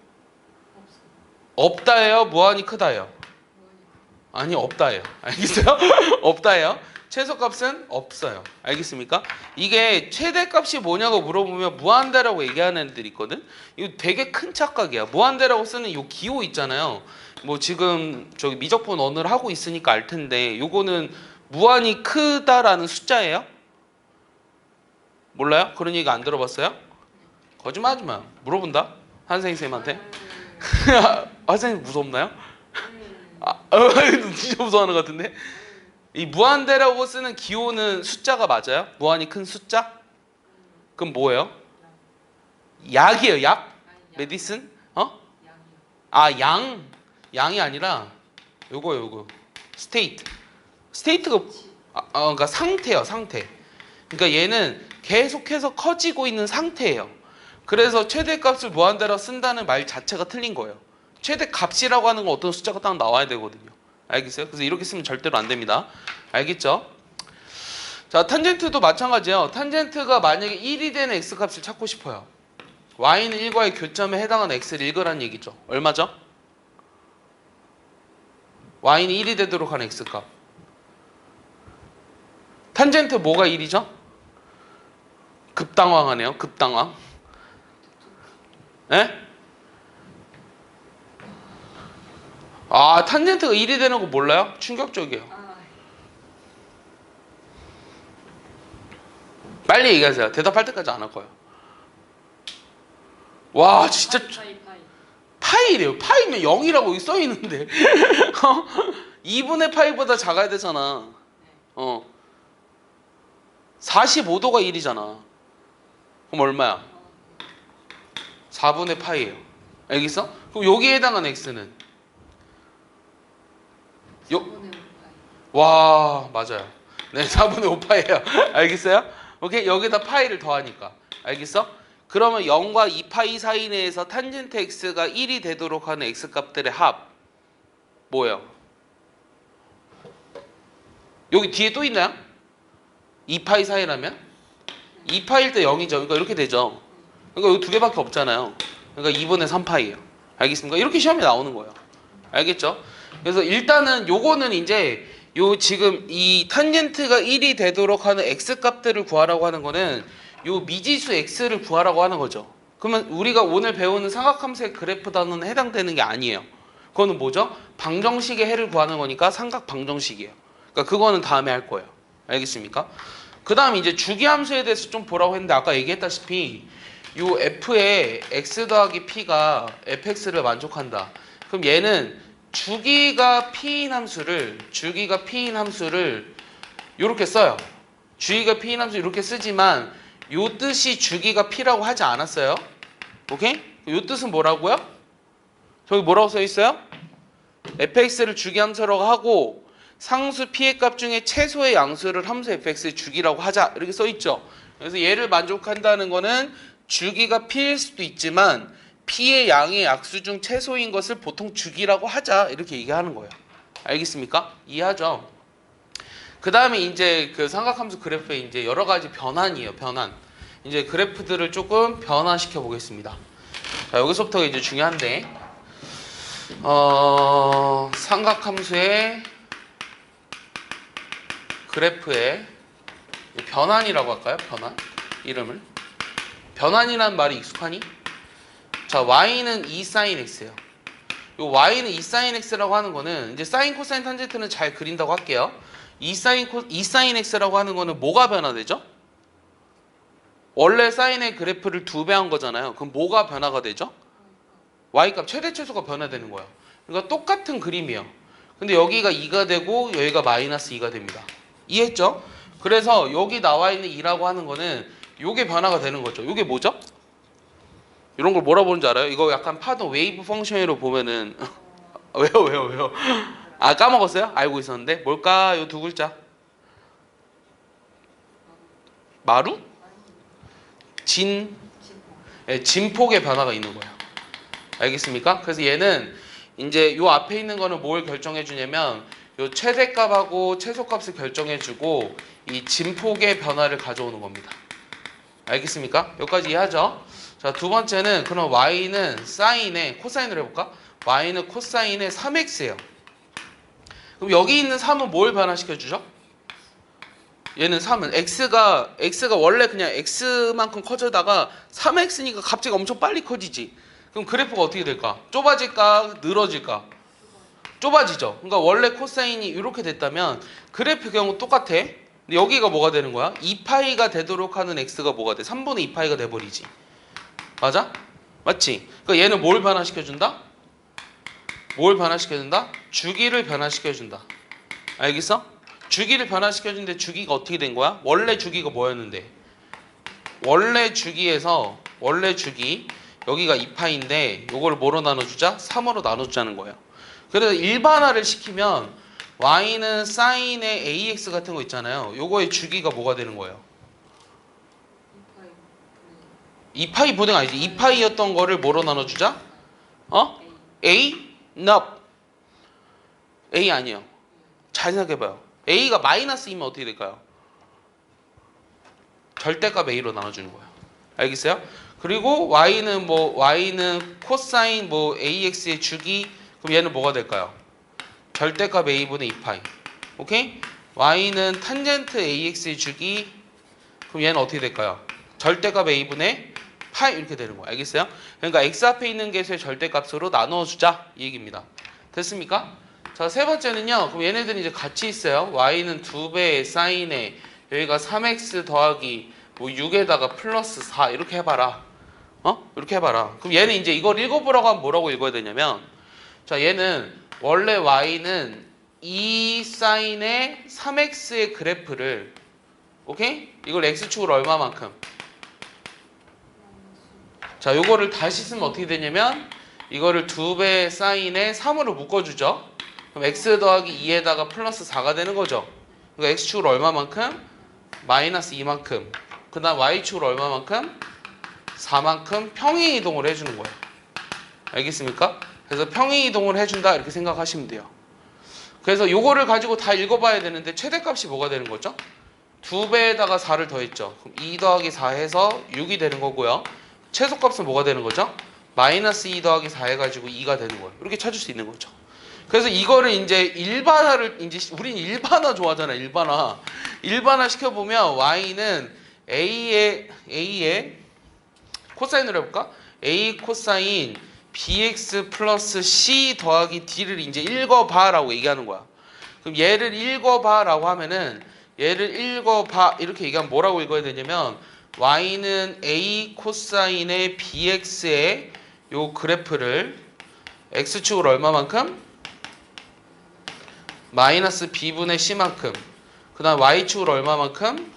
없다예요? 무한히 크다예요? 아니, 없다예요. 알겠어요? 없다예요. 최소값은 없어요. 알겠습니까? 이게 최대값이 뭐냐고 물어보면 무한대라고 얘기하는 애들이 있거든. 이거 되게 큰 착각이야. 무한대라고 쓰는 요 기호 있잖아요. 뭐 지금 저기 미적분 언어를 하고 있으니까 알 텐데 요거는 무한히 크다라는 숫자예요? 몰라요? 그런 얘기 안 들어봤어요? 거짓말하지 마. 물어본다. 한생 쌤한테. 한생 무섭나요? 진짜 무서워하는 것 같은데. 이 무한대라고 쓰는 기호는 숫자가 맞아요? 무한히 큰 숫자? 그럼 뭐예요? 약이에요, 약? 메디슨? 양. 양이 아니라 요거. 스테이트. 스테이트가 그러니까 상태예요, 상태. 그러니까 얘는 계속해서 커지고 있는 상태예요. 그래서 최대값을 무한대로 쓴다는 말 자체가 틀린 거예요. 최대값이라고 하는 건 어떤 숫자가 딱 나와야 되거든요. 알겠어요? 그래서 이렇게 쓰면 절대로 안 됩니다. 알겠죠? 자, 탄젠트도 마찬가지예요. 탄젠트가 만약에 1이 되는 x값을 찾고 싶어요. y는 1과의 교점에 해당하는 x를 읽으라는 얘기죠. 얼마죠? y는 1이 되도록 하는 x값. 탄젠트 뭐가 1이죠? 급당황하네요. 급당황. 예? 탄젠트가 1이 되는 거 몰라요? 충격적이에요. 빨리 얘기하세요. 대답할 때까지 안 할 거예요. 와, 진짜 파이래요. 파이면 0이라고 여기 써 있는데 2분의 파이보다 작아야 되잖아. 45도가 1이잖아. 그럼 얼마야? 4분의 파이예요. 알겠어? 그럼 여기에 해당하는 x는 와, 맞아요. 네, 4분의 5파이예요. 알겠어요? 오케이? 여기다 파이를 더하니까. 알겠어? 그러면 0과 2파이 사이 내에서 탄젠트 x가 1이 되도록 하는 x값들의 합 뭐예요? 여기 뒤에 또 있나요? 2파이 사이라면? 2파이일 때 0이죠. 그러니까 이렇게 되죠. 그러니까 여기 두 개밖에 없잖아요. 그러니까 2분의 3파이예요. 알겠습니까? 이렇게 시험에 나오는 거예요. 알겠죠? 그래서 일단은 요거는 이제 요 지금 이 탄젠트가 1이 되도록 하는 x값들을 구하라고 하는 거는 요 미지수 x를 구하라고 하는 거죠. 그러면 우리가 오늘 배우는 삼각함수의 그래프 단원에 해당되는 게 아니에요. 그거는 뭐죠? 방정식의 해를 구하는 거니까 삼각 방정식이에요. 그러니까 그거는 다음에 할 거예요. 알겠습니까? 그 다음 이제 주기함수에 대해서 좀 보라고 했는데 아까 얘기했다시피 요 f의 x 더하기 p가 fx를 만족한다. 그럼 얘는 주기가 p인 함수를 이렇게 써요. 주기가 p인 함수 이렇게 쓰지만 요 뜻이 주기가 p라고 하지 않았어요. 오케이? 요 뜻은 뭐라고요? 저기 뭐라고 써 있어요? fx를 주기 함수라고 하고 상수 p의 값 중에 최소의 양수를 함수 fx의 주기라고 하자 이렇게 써 있죠. 그래서 얘를 만족한다는 거는 주기가 p일 수도 있지만 p의 양의 약수 중 최소인 것을 보통 주기라고 하자 이렇게 얘기하는 거예요. 알겠습니까? 이해하죠? 그 다음에 이제 그 삼각함수 그래프에 이제 여러 가지 변환이에요. 변환. 이제 그래프들을 조금 변화시켜 보겠습니다. 자, 여기서부터 이제 중요한데 삼각함수의 그래프의 변환이라고 할까요? 변환 이름을 변환이라는 말이 익숙하니? 자, y는 2sin x예요. 요 y는 2sin x라고 하는 거는 이제 sin, 코사인, 탄젠트는 잘 그린다고 할게요. 2sin x라고 하는 거는 뭐가 변화되죠? 원래 사인의 그래프를 2배 한 거잖아요. 그럼 뭐가 변화가 되죠? y값 최대 최소가 변화되는 거야. 그러니까 똑같은 그림이에요. 근데 여기가 2가 되고 여기가 마이너스 2가 됩니다. 이해했죠? 그래서 여기 나와 있는 2라고 하는 거는 요게 변화가 되는 거죠. 요게 뭐죠? 이런 걸 뭐라 보는지 알아요? 이거 약간 파동 웨이브 펑션으로 보면은 왜요? 아 까먹었어요? 알고 있었는데 뭘까요? 두 글자. 마루? 진? 네, 진폭의 변화가 있는 거예요. 알겠습니까? 그래서 얘는 이제 요 앞에 있는 거는 뭘 결정해 주냐면 요 최대값하고 최소값을 결정해 주고 이 진폭의 변화를 가져오는 겁니다. 알겠습니까? 여기까지 이해하죠? 자, 두 번째는 그럼 y는 사인의 코사인으로 해볼까? y는 코사인의 3x예요. 그럼 여기 있는 3은 뭘 변화시켜 주죠? 얘는 3은 x가 원래 그냥 x만큼 커져다가 3x니까 갑자기 엄청 빨리 커지지. 그럼 그래프가 어떻게 될까? 좁아질까? 늘어질까? 좁아지죠. 그러니까 원래 코사인이 이렇게 됐다면 그래프 경우 똑같아. 근데 여기가 뭐가 되는 거야? 2파이가 되도록 하는 x가 뭐가 돼? 3분의 2파이가 돼버리지. 맞아? 맞지? 그러니까 얘는 뭘 변화시켜준다? 뭘 변화시켜준다? 주기를 변화시켜준다. 알겠어? 주기를 변화시켜주는데 주기가 어떻게 된 거야? 원래 주기가 뭐였는데? 원래 주기에서 원래 주기 여기가 2파인데 요거를 뭐로 나눠주자? 3으로 나눠주자는 거예요. 그래서 일반화를 시키면 y는 사인의 ax 같은 거 있잖아요. 요거의 주기가 뭐가 되는 거예요? 2파이 분행 아니지. 2파이였던 거를 뭐로 나눠주자? A? No. A 아니에요. 잘 생각해봐요. A가 마이너스이면 어떻게 될까요? 절대값 A로 나눠주는 거예요. 알겠어요? 그리고 Y는 코사인 AX의 주기. 그럼 얘는 뭐가 될까요? 절대값 A분의 2파이. 오케이? Y는 탄젠트 AX의 주기. 그럼 얘는 어떻게 될까요? 절대값 A분의 파이 이렇게 되는 거예요. 알겠어요? 그러니까 X 앞에 있는 개수의 절대값으로 나누어주자 이 얘기입니다. 됐습니까? 자, 세 번째는요. 그럼 얘네들이 이제 같이 있어요. Y는 2배의 사인에 여기가 3X 더하기 6에다가 플러스 4 이렇게 해봐라. 이렇게 해봐라. 그럼 얘는 이제 이걸 읽어보라고 하면 뭐라고 읽어야 되냐면 자, 얘는 원래 Y는 2 사인의 3X의 그래프를 오케이? 이걸 X축으로 얼마만큼? 자, 요거를 다시 쓰면 어떻게 되냐면 이거를 2배 사인에 3으로 묶어주죠. 그럼 x 더하기 2에다가 플러스 4가 되는 거죠. 그러니까 x축으로 얼마만큼? 마이너스 2만큼. 그 다음 y축으로 얼마만큼? 4만큼 평행 이동을 해주는 거예요. 알겠습니까? 그래서 평행 이동을 해준다 이렇게 생각하시면 돼요. 그래서 요거를 가지고 다 읽어봐야 되는데 최대값이 뭐가 되는 거죠? 2배에다가 4를 더했죠. 그럼 2 더하기 4 해서 6이 되는 거고요. 최소값은 뭐가 되는 거죠? 마이너스 2 더하기 4 해가지고 2가 되는 거예요. 이렇게 찾을 수 있는 거죠. 그래서 이거를 이제 일반화를 이제 우린 일반화 좋아하잖아. 일반화 시켜보면 y는 a의 코사인으로 해볼까? a 코사인 bx 플러스 c 더하기 d를 이제 읽어봐라고 얘기하는 거야. 그럼 얘를 읽어봐라고 하면은 얘를 읽어봐 이렇게 얘기하면 뭐라고 읽어야 되냐면 y는 a 코사인의 bx의 요 그래프를 x축으로 얼마만큼? 마이너스 b분의 c만큼. 그 다음 y축으로 얼마만큼?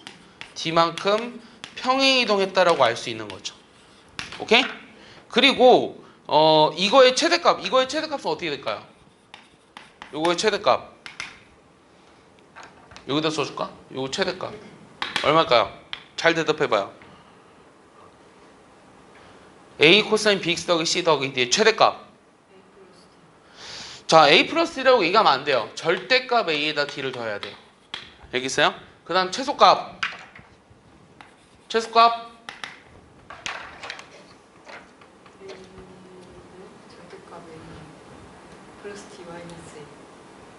d만큼 평행 이동했다라고 알 수 있는 거죠. 오케이? 그리고 이거의 최대값은 어떻게 될까요? 요거의 최대값 여기다 써줄까? 요거 최대값 얼마일까요? 잘 대답해봐요. a 코사인 bx 더하기 c 더하기 d의 최대값. 자, a 플러스 d라고 얘기하면 안 돼요. 절대값 a에다 d를 더해야 돼요. 알겠어요? 그 다음 최소값 절대값 A 플러스 D 마이너스 A.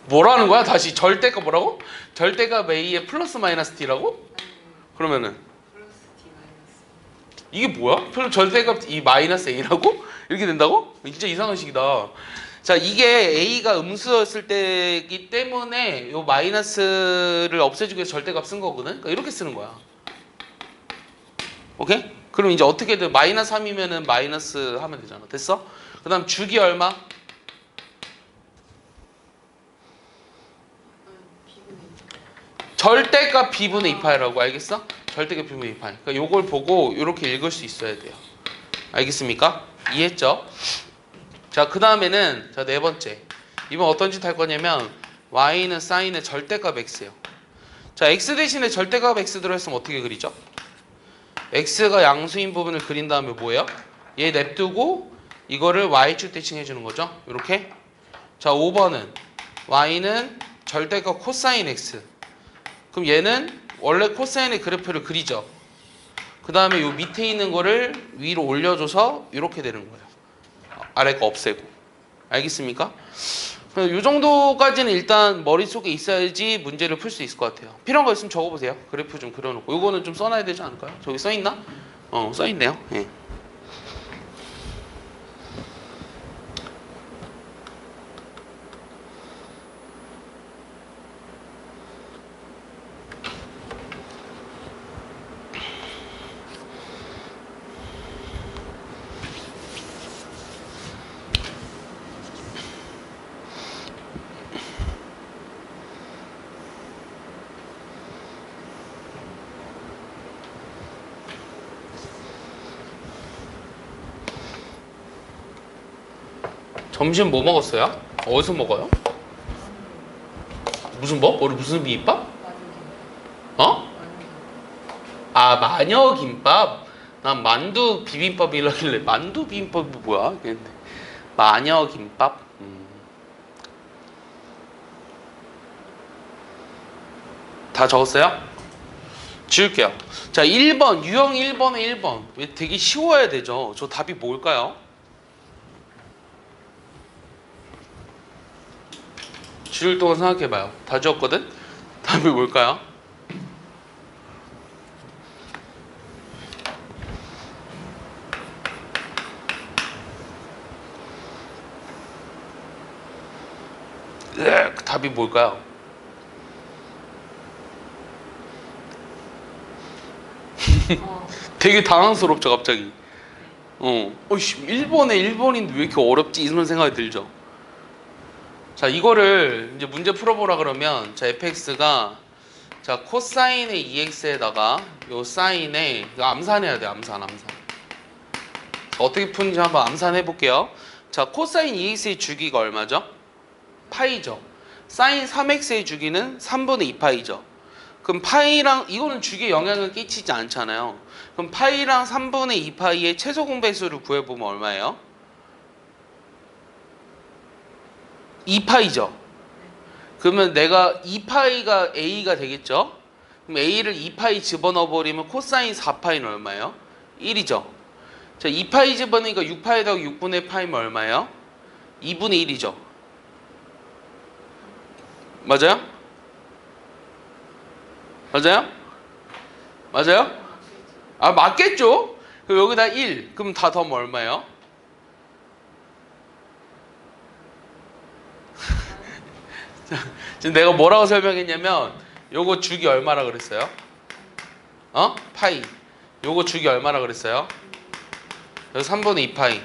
뭐라는 거야? 다시 절대값 뭐라고? 절대값 a의 플러스 마이너스 d라고? 아니, 그러면은 플러스 D 마이너스 이게 뭐야? 절대값 이 마이너스 a라고? 이렇게 된다고? 진짜 이상한 식이다. 자, 이게 a가 음수였을 때이기 때문에 요 마이너스를 없애주기 위해서 절대값 쓴 거거든. 그러니까 이렇게 쓰는 거야. 오케이? 그럼 이제 어떻게든 마이너스 3이면은 마이너스 하면 되잖아. 됐어? 그 다음 주기 얼마? B분의 2. 절대값 b분의 2파이라고. 알겠어? 절대값 b분의 2파이. 그러니까 요걸 보고 이렇게 읽을 수 있어야 돼요. 알겠습니까? 이해했죠? 자, 그 다음에는 자, 네 번째. 이번 어떤 짓 할 거냐면 y는 사인의 절대값 x예요. 자, x 대신에 절대값 x 들어있으면 어떻게 그리죠? x가 양수인 부분을 그린 다음에 뭐예요? 얘 냅두고 이거를 y축 대칭해 주는 거죠. 이렇게. 자, 5번은 y는 절대값 코사인 x. 그럼 얘는 원래 코사인의 그래프를 그리죠. 그 다음에 요 밑에 있는 거를 위로 올려줘서 이렇게 되는 거예요. 아래 거 없애고. 알겠습니까? 요 정도까지는 일단 머릿속에 있어야지 문제를 풀 수 있을 것 같아요. 필요한 거 있으면 적어보세요. 그래프 좀 그려놓고. 요거는 좀 써놔야 되지 않을까요? 저기 써있나? 써있네요. 예. 점심 뭐 먹었어요? 어디서 먹어요? 무슨 뭐? 우리 무슨 비빔밥? 어? 아, 마녀 김밥? 난 만두 비빔밥이라길래 만두 비빔밥이 뭐야? 그랬는데 마녀 김밥? 다 적었어요? 지울게요. 자, 1번 유형 1번에 1번 왜 되게 쉬워야 되죠? 저 답이 뭘까요? 지울 동안 생각해봐요. 다 지웠거든? 답이 뭘까요? 답이 뭘까요? 되게 당황스럽죠, 갑자기. 어이씨, 1번에 1번인데 왜 이렇게 어렵지? 이런 생각이 들죠. 자, 이거를 이제 문제 풀어보라 그러면, 자, fx가, 자, 코사인의 2x에다가, 요 사인에, 이거 암산해야 돼, 암산. 어떻게 푸는지 한번 암산해 볼게요. 자, 코사인 2x의 주기가 얼마죠? 파이죠. 사인 3x의 주기는 3분의 2파이죠. 그럼 파이랑 이거는 주기에 영향을 끼치지 않잖아요. 그럼 파이랑 3분의 2파이의 최소 공배수를 구해보면 얼마예요? 2파이죠. 그러면 내가 2파이가 a가 되겠죠? 그럼 a를 2파이 집어넣어 버리면 코사인 4파이는 얼마예요? 1이죠. 자, 2파이 집어넣으니까 6파이에다가 6분의 파이면 얼마예요? 2분의 1이죠. 맞아요? 맞아요? 맞아요? 아, 맞겠죠? 그럼 여기다 1. 그럼 다 더하면 얼마예요? 지금 내가 뭐라고 설명했냐면 요거 주기 얼마라 그랬어요? 파이. 요거 주기 얼마라 그랬어요? 여기 3분의 2파이.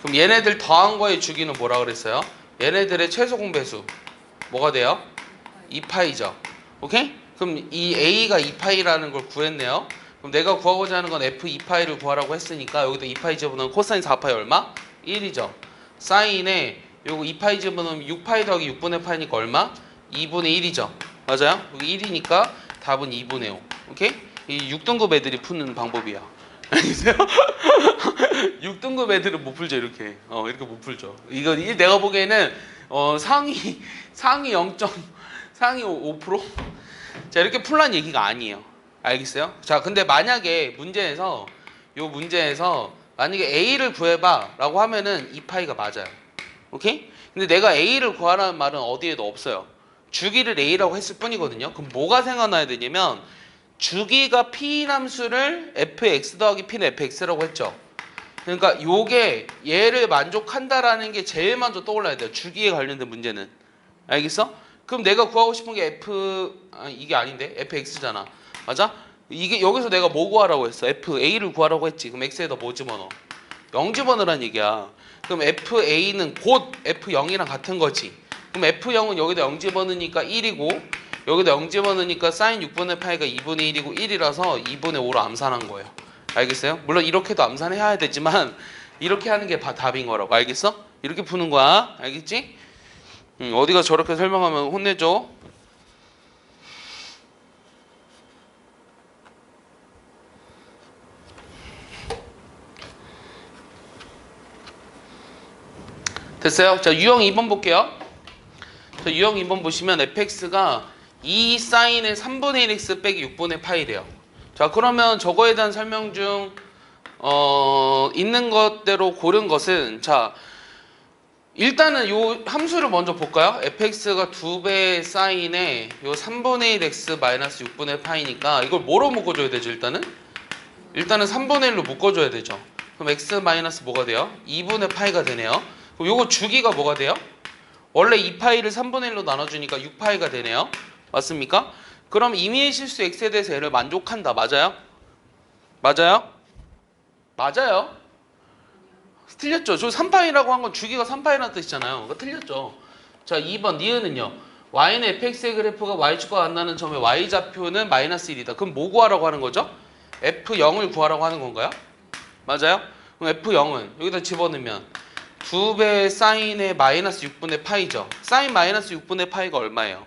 그럼 얘네들 더한 거의 주기는 뭐라 그랬어요? 얘네들의 최소 공배수 뭐가 돼요? 2파이죠. 오케이? 그럼 이 a가 2파이라는 걸 구했네요. 그럼 내가 구하고자 하는 건 f2파이를 구하라고 했으니까 여기다 2파이 집어넣으면 코사인 4파이 얼마? 1이죠. 사인에 요거 2파이 집어넣으면 6파이 더하기 6분의 파이니까 얼마? 2분의 1이죠. 맞아요? 여기 1이니까 답은 2분의 5. 오케이? 이 6등급 애들이 푸는 방법이야. 알겠어요? 6등급 애들은 못 풀죠, 이렇게. 이렇게 못 풀죠. 이거 내가 보기에는 상위 0. 상위 5%? 자, 이렇게 풀란 얘기가 아니에요. 알겠어요? 자, 근데 만약에 문제에서 만약에 A를 구해봐 라고 하면은 2파이가 맞아요. 오케이? 근데 내가 A를 구하라는 말은 어디에도 없어요. 주기를 A라고 했을 뿐이거든요. 그럼 뭐가 생각나야 되냐면 주기가 P함수를 fx 더하기 P는 fx라고 했죠. 그러니까 요게 얘를 만족한다라는 게 제일 먼저 떠올라야 돼요. 주기에 관련된 문제는. 알겠어? 그럼 내가 구하고 싶은 게 이게 아닌데? fx잖아. 맞아? 이게 여기서 내가 뭐 구하라고 했어? fa를 구하라고 했지. 그럼 x에다 뭐 집어넣어? 0 집어넣으란 얘기야. 그럼 FA는 곧 F0이랑 같은 거지. 그럼 F0은 여기다 0 집어넣으니까 1이고 여기다 0 집어넣으니까 사인 6분의 파이가 2분의 1이고 1이라서 2분의 5로 암산한 거예요. 알겠어요? 물론 이렇게도 암산해야 되지만 이렇게 하는 게 답인 거라고. 알겠어? 이렇게 푸는 거야. 알겠지? 어디가 저렇게 설명하면 혼내줘. 됐어요? 자, 유형 2번 볼게요. 자, 유형 2번 보시면 fx가 2 사인의 3분의 1x 빼기 6분의 파이래요. 자, 그러면 저거에 대한 설명 중 있는 것대로 고른 것은 자, 일단은 요 함수를 먼저 볼까요? fx가 2배 사인의 요 3분의 1x 마이너스 6분의 파이니까 이걸 뭐로 묶어줘야 되죠, 일단은? 일단은 3분의 1로 묶어줘야 되죠. 그럼 x 마이너스 뭐가 돼요? 2분의 파이가 되네요. 그럼 요거 주기가 뭐가 돼요? 원래 2파이를 3분의 1로 나눠주니까 6파이가 되네요. 맞습니까? 그럼 임의의 실수 x에 대해서 얘를 만족한다. 맞아요? 맞아요? 맞아요. 틀렸죠. 저 3파이라고 한 건 주기가 3파이라는 뜻이잖아요. 그러니까 틀렸죠. 자, 2번 니은은요. y는 fx의 그래프가 y축과 만나는 점의 y좌표는 마이너스 1이다. 그럼 뭐 구하라고 하는 거죠? f0을 구하라고 하는 건가요? 맞아요? 그럼 f0은 여기다 집어넣으면 2배 사인의 마이너스 6분의 파이죠. 사인 마이너스 6분의 파이가 얼마예요?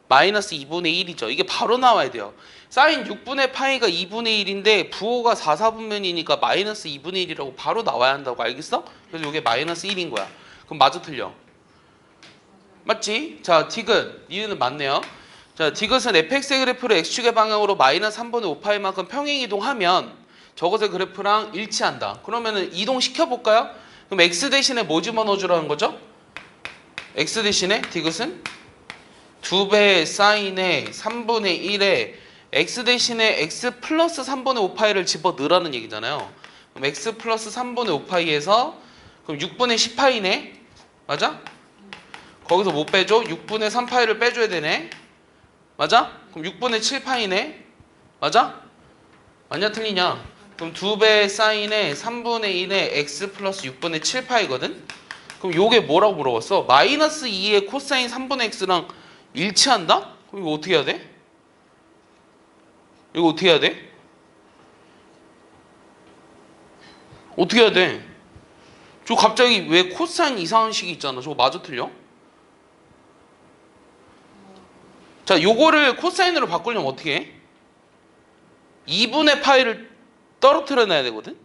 마이너스 2분의 1이죠. 이게 바로 나와야 돼요. 사인 6분의 파이가 2분의 1인데 부호가 4, 4분면이니까 마이너스 2분의 1이라고 바로 나와야 한다고. 알겠어? 그래서 이게 마이너스 1인 거야. 그럼 맞아 틀려? 맞지? 자, 디귿. 니은은 맞네요. 자, 디귿은 fx의 그래프를 x축의 방향으로 마이너스 3분의 5파이만큼 평행 이동하면 저것의 그래프랑 일치한다. 그러면은 이동시켜볼까요? 그럼 x 대신에 뭐 집어넣어주라는 거죠? x 대신에 디귿은 2배 사인의 3분의 1에 x 대신에 x 플러스 3분의 5파이를 집어넣으라는 얘기잖아요. 그럼 x 플러스 3분의 5파이에서 그럼 6분의 10파이네. 맞아? 거기서 못 빼줘? 6분의 3파이를 빼줘야 되네. 맞아? 그럼 6분의 7파이네. 맞아? 맞냐 틀리냐? 그럼 2배 사인의 3분의 1에 x 플러스 6분의 7파이거든? 그럼 요게 뭐라고 물어봤어? 마이너스 2의 코사인 3분의 x랑 일치한다? 그럼 이거 어떻게 해야 돼? 이거 어떻게 해야 돼? 어떻게 해야 돼? 저 갑자기 왜 코사인 이상한 식이 있잖아. 저거 마저 틀려? 자, 요거를 코사인으로 바꾸려면 어떻게 해? 2분의 파이를 떨어뜨려 놔야 되거든?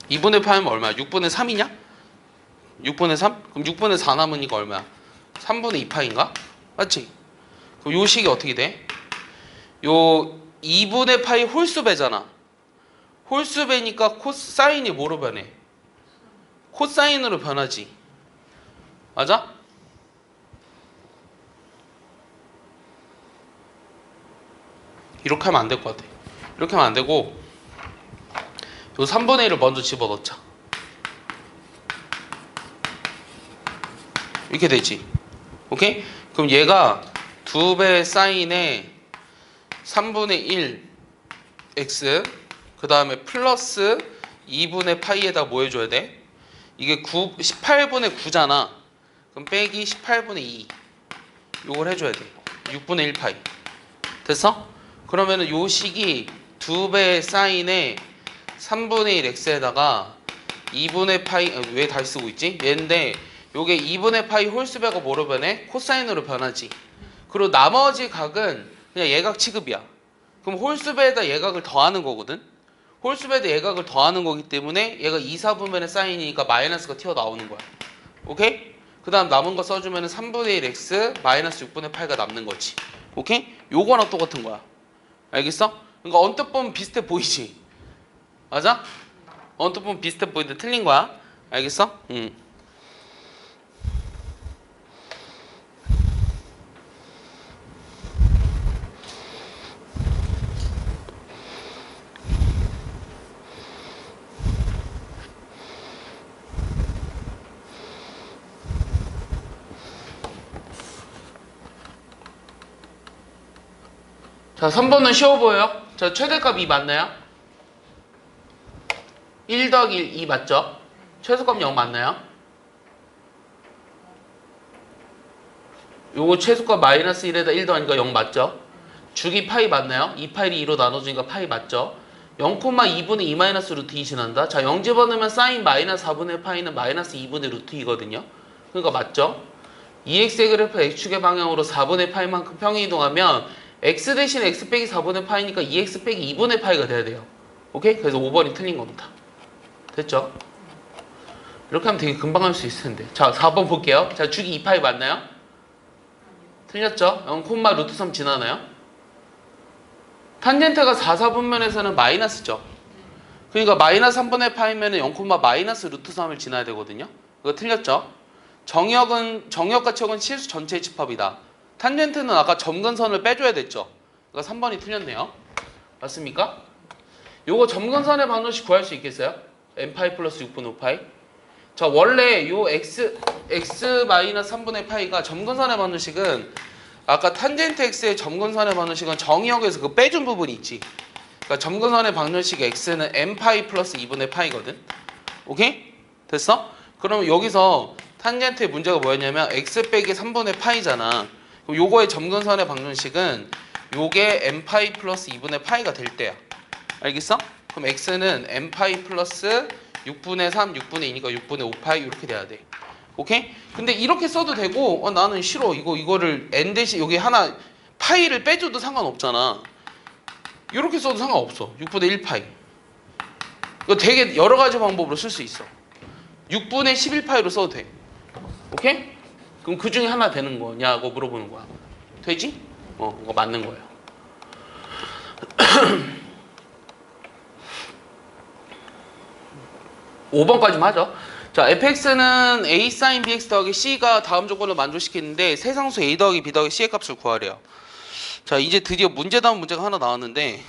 이분의 파이면 얼마야? 6분의 3이냐? 6분의 3? 그럼 6분의 4 남으니까 얼마야? 3분의 2파인가? 맞지? 그럼 요 식이 어떻게 돼? 요 2분의 파이 홀수배잖아. 홀수배니까 코사인이 뭐로 변해? 코사인으로 변하지. 맞아? 이렇게 하면 안 될 것 같아. 이렇게 하면 안 되고 요 3분의 1을 먼저 집어넣자. 이렇게 되지. 오케이? 그럼 얘가 2배 사인의 3분의 1 x 그 다음에 플러스 2분의 파이에다 뭐 해줘야 돼? 이게 18분의 9잖아. 그럼 빼기 18분의 2 요걸 해줘야 돼. 6분의 1 파이. 됐어? 그러면은 요 식이 2배 사인의 3분의 1 x에다가 2분의 파이 왜 다시 쓰고 있지? 얘인데 요게 2분의 파이 홀수배가 뭐로 변해? 코사인으로 변하지. 그리고 나머지 각은 그냥 예각 취급이야. 그럼 홀수배에다 예각을 더하는 거거든. 홀수배에다 예각을 더하는 거기 때문에 얘가 2, 4분면의 사인이니까 마이너스가 튀어나오는 거야. 오케이? 그 다음 남은 거 써주면 3분의 1 x 마이너스 6분의 8가 남는 거지. 오케이? 요거랑 똑같은 거야. 알겠어? 그러니까 언뜻 보면 비슷해 보이지? 맞아? 언뜻 보면 비슷해 보이는데 틀린 거야. 알겠어? 자, 3번은 쉬워 보여요? 자, 최대값 2 맞나요? 1 더하기 1, 2 맞죠? 최소값 0 맞나요? 요거 최소값 마이너스 1에다 1 더하니까 0 맞죠? 주기 파이 맞나요? 2파이를 2로 나눠주니까 파이 맞죠? 0,2분의 2 마이너스 루트 2 지난다. 자, 0 집어넣으면 사인 마이너스 4분의 파이는 마이너스 2분의 루트 2거든요. 그러니까 맞죠? 2x의 그래프 x축의 방향으로 4분의 파이만큼 평행이동하면 x 대신 x 빼기 4분의 파이니까 2x 빼기 2분의 파이가 돼야 돼요. 오케이? 그래서 5번이 틀린 겁니다. 됐죠? 이렇게 하면 되게 금방 할 수 있을 텐데. 자, 4번 볼게요. 자, 주기 2파이 맞나요? 틀렸죠? 0, 루트 3 지나나요? 탄젠트가 4, 4분면에서는 마이너스죠. 그러니까 마이너스 3분의 파이면 0, 마이너스 루트 3을 지나야 되거든요. 이거 틀렸죠? 정역과 척은 실수 전체의 집합이다. 탄젠트는 아까 점근선을 빼줘야 됐죠. 그러니까 3번이 틀렸네요. 맞습니까? 요거 점근선의 방정식 구할 수 있겠어요? n파이 플러스 6분의 5파이. 자, 원래 요 x 마이너스 3분의 파이가 점근선의 방정식은 아까 탄젠트 x의 점근선의 방정식은 정의역에서 그 빼준 부분이 있지. 그러니까 점근선의 방정식 x는 n파이 플러스 2분의 파이거든. 오케이? 됐어? 그러면 여기서 탄젠트의 문제가 뭐였냐면 x 빼기 3분의 파이잖아. 그럼 요거의 점근선의 방정식은 요게 n파이 플러스 2분의 파이가 될 때야. 알겠어? 그럼 x는 n파이 플러스 6분의 3, 6분의 2니까 6분의 5파이 이렇게 돼야 돼. 오케이? 근데 이렇게 써도 되고 나는 싫어. 이거를 n 대신 여기 하나 파이를 빼줘도 상관없잖아. 이렇게 써도 상관없어. 6분의 1파이. 이거 되게 여러 가지 방법으로 쓸 수 있어. 6분의 11파이로 써도 돼. 오케이? 그럼 그 중에 하나 되는 거냐고 물어보는 거야. 되지? 이거 맞는 거예요. 5번까지만 하죠. 자, fx는 a sin bx 더하기 c가 다음 조건을 만족시키는데 세상수 a 더하기 b 더하기 c의 값을 구하래요. 자, 이제 드디어 문제다운 문제가 하나 나왔는데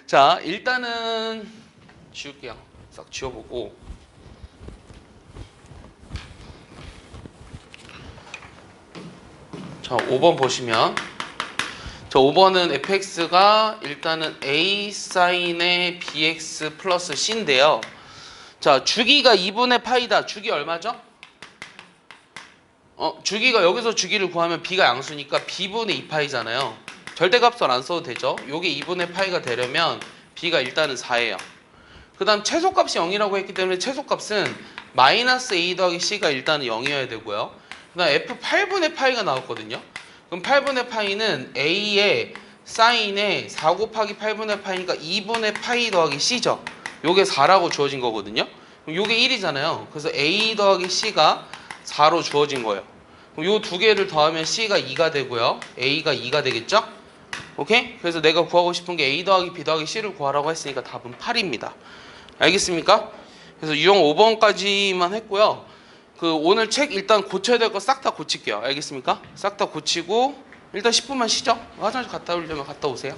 자, 일단은 지울게요. 싹 지워보고 자, 5번 보시면 자, 5번은 fx가 일단은 a sin의 bx 플러스 c인데요. 자, 주기가 2분의 파이다. 주기 얼마죠? 주기가 여기서 주기를 구하면 b가 양수니까 b분의 2파이잖아요. 절대값을 안 써도 되죠. 요게 2분의 파이가 되려면 b가 일단은 4예요. 그 다음 최소값이 0이라고 했기 때문에 최소값은 마이너스 a 더하기 c가 일단은 0이어야 되고요. 그 다음 f 8분의 파이가 나왔거든요. 그럼 8분의 파이는 a의 사인의 4 곱하기 8분의 파이니까 2분의 파이 더하기 c죠. 요게 4라고 주어진 거거든요. 그럼 요게 1이잖아요. 그래서 a 더하기 c가 4로 주어진 거예요. 그럼 요 두 개를 더하면 c가 2가 되고요. a가 2가 되겠죠? 오케이? 그래서 내가 구하고 싶은 게 a 더하기 b 더하기 c를 구하라고 했으니까 답은 8입니다. 알겠습니까? 그래서 유형 5번까지만 했고요. 그 오늘 책 일단 고쳐야 될 거 싹 다 고칠게요. 알겠습니까? 싹 다 고치고 일단 10분만 쉬죠. 화장실 갔다 오려면 갔다 오세요.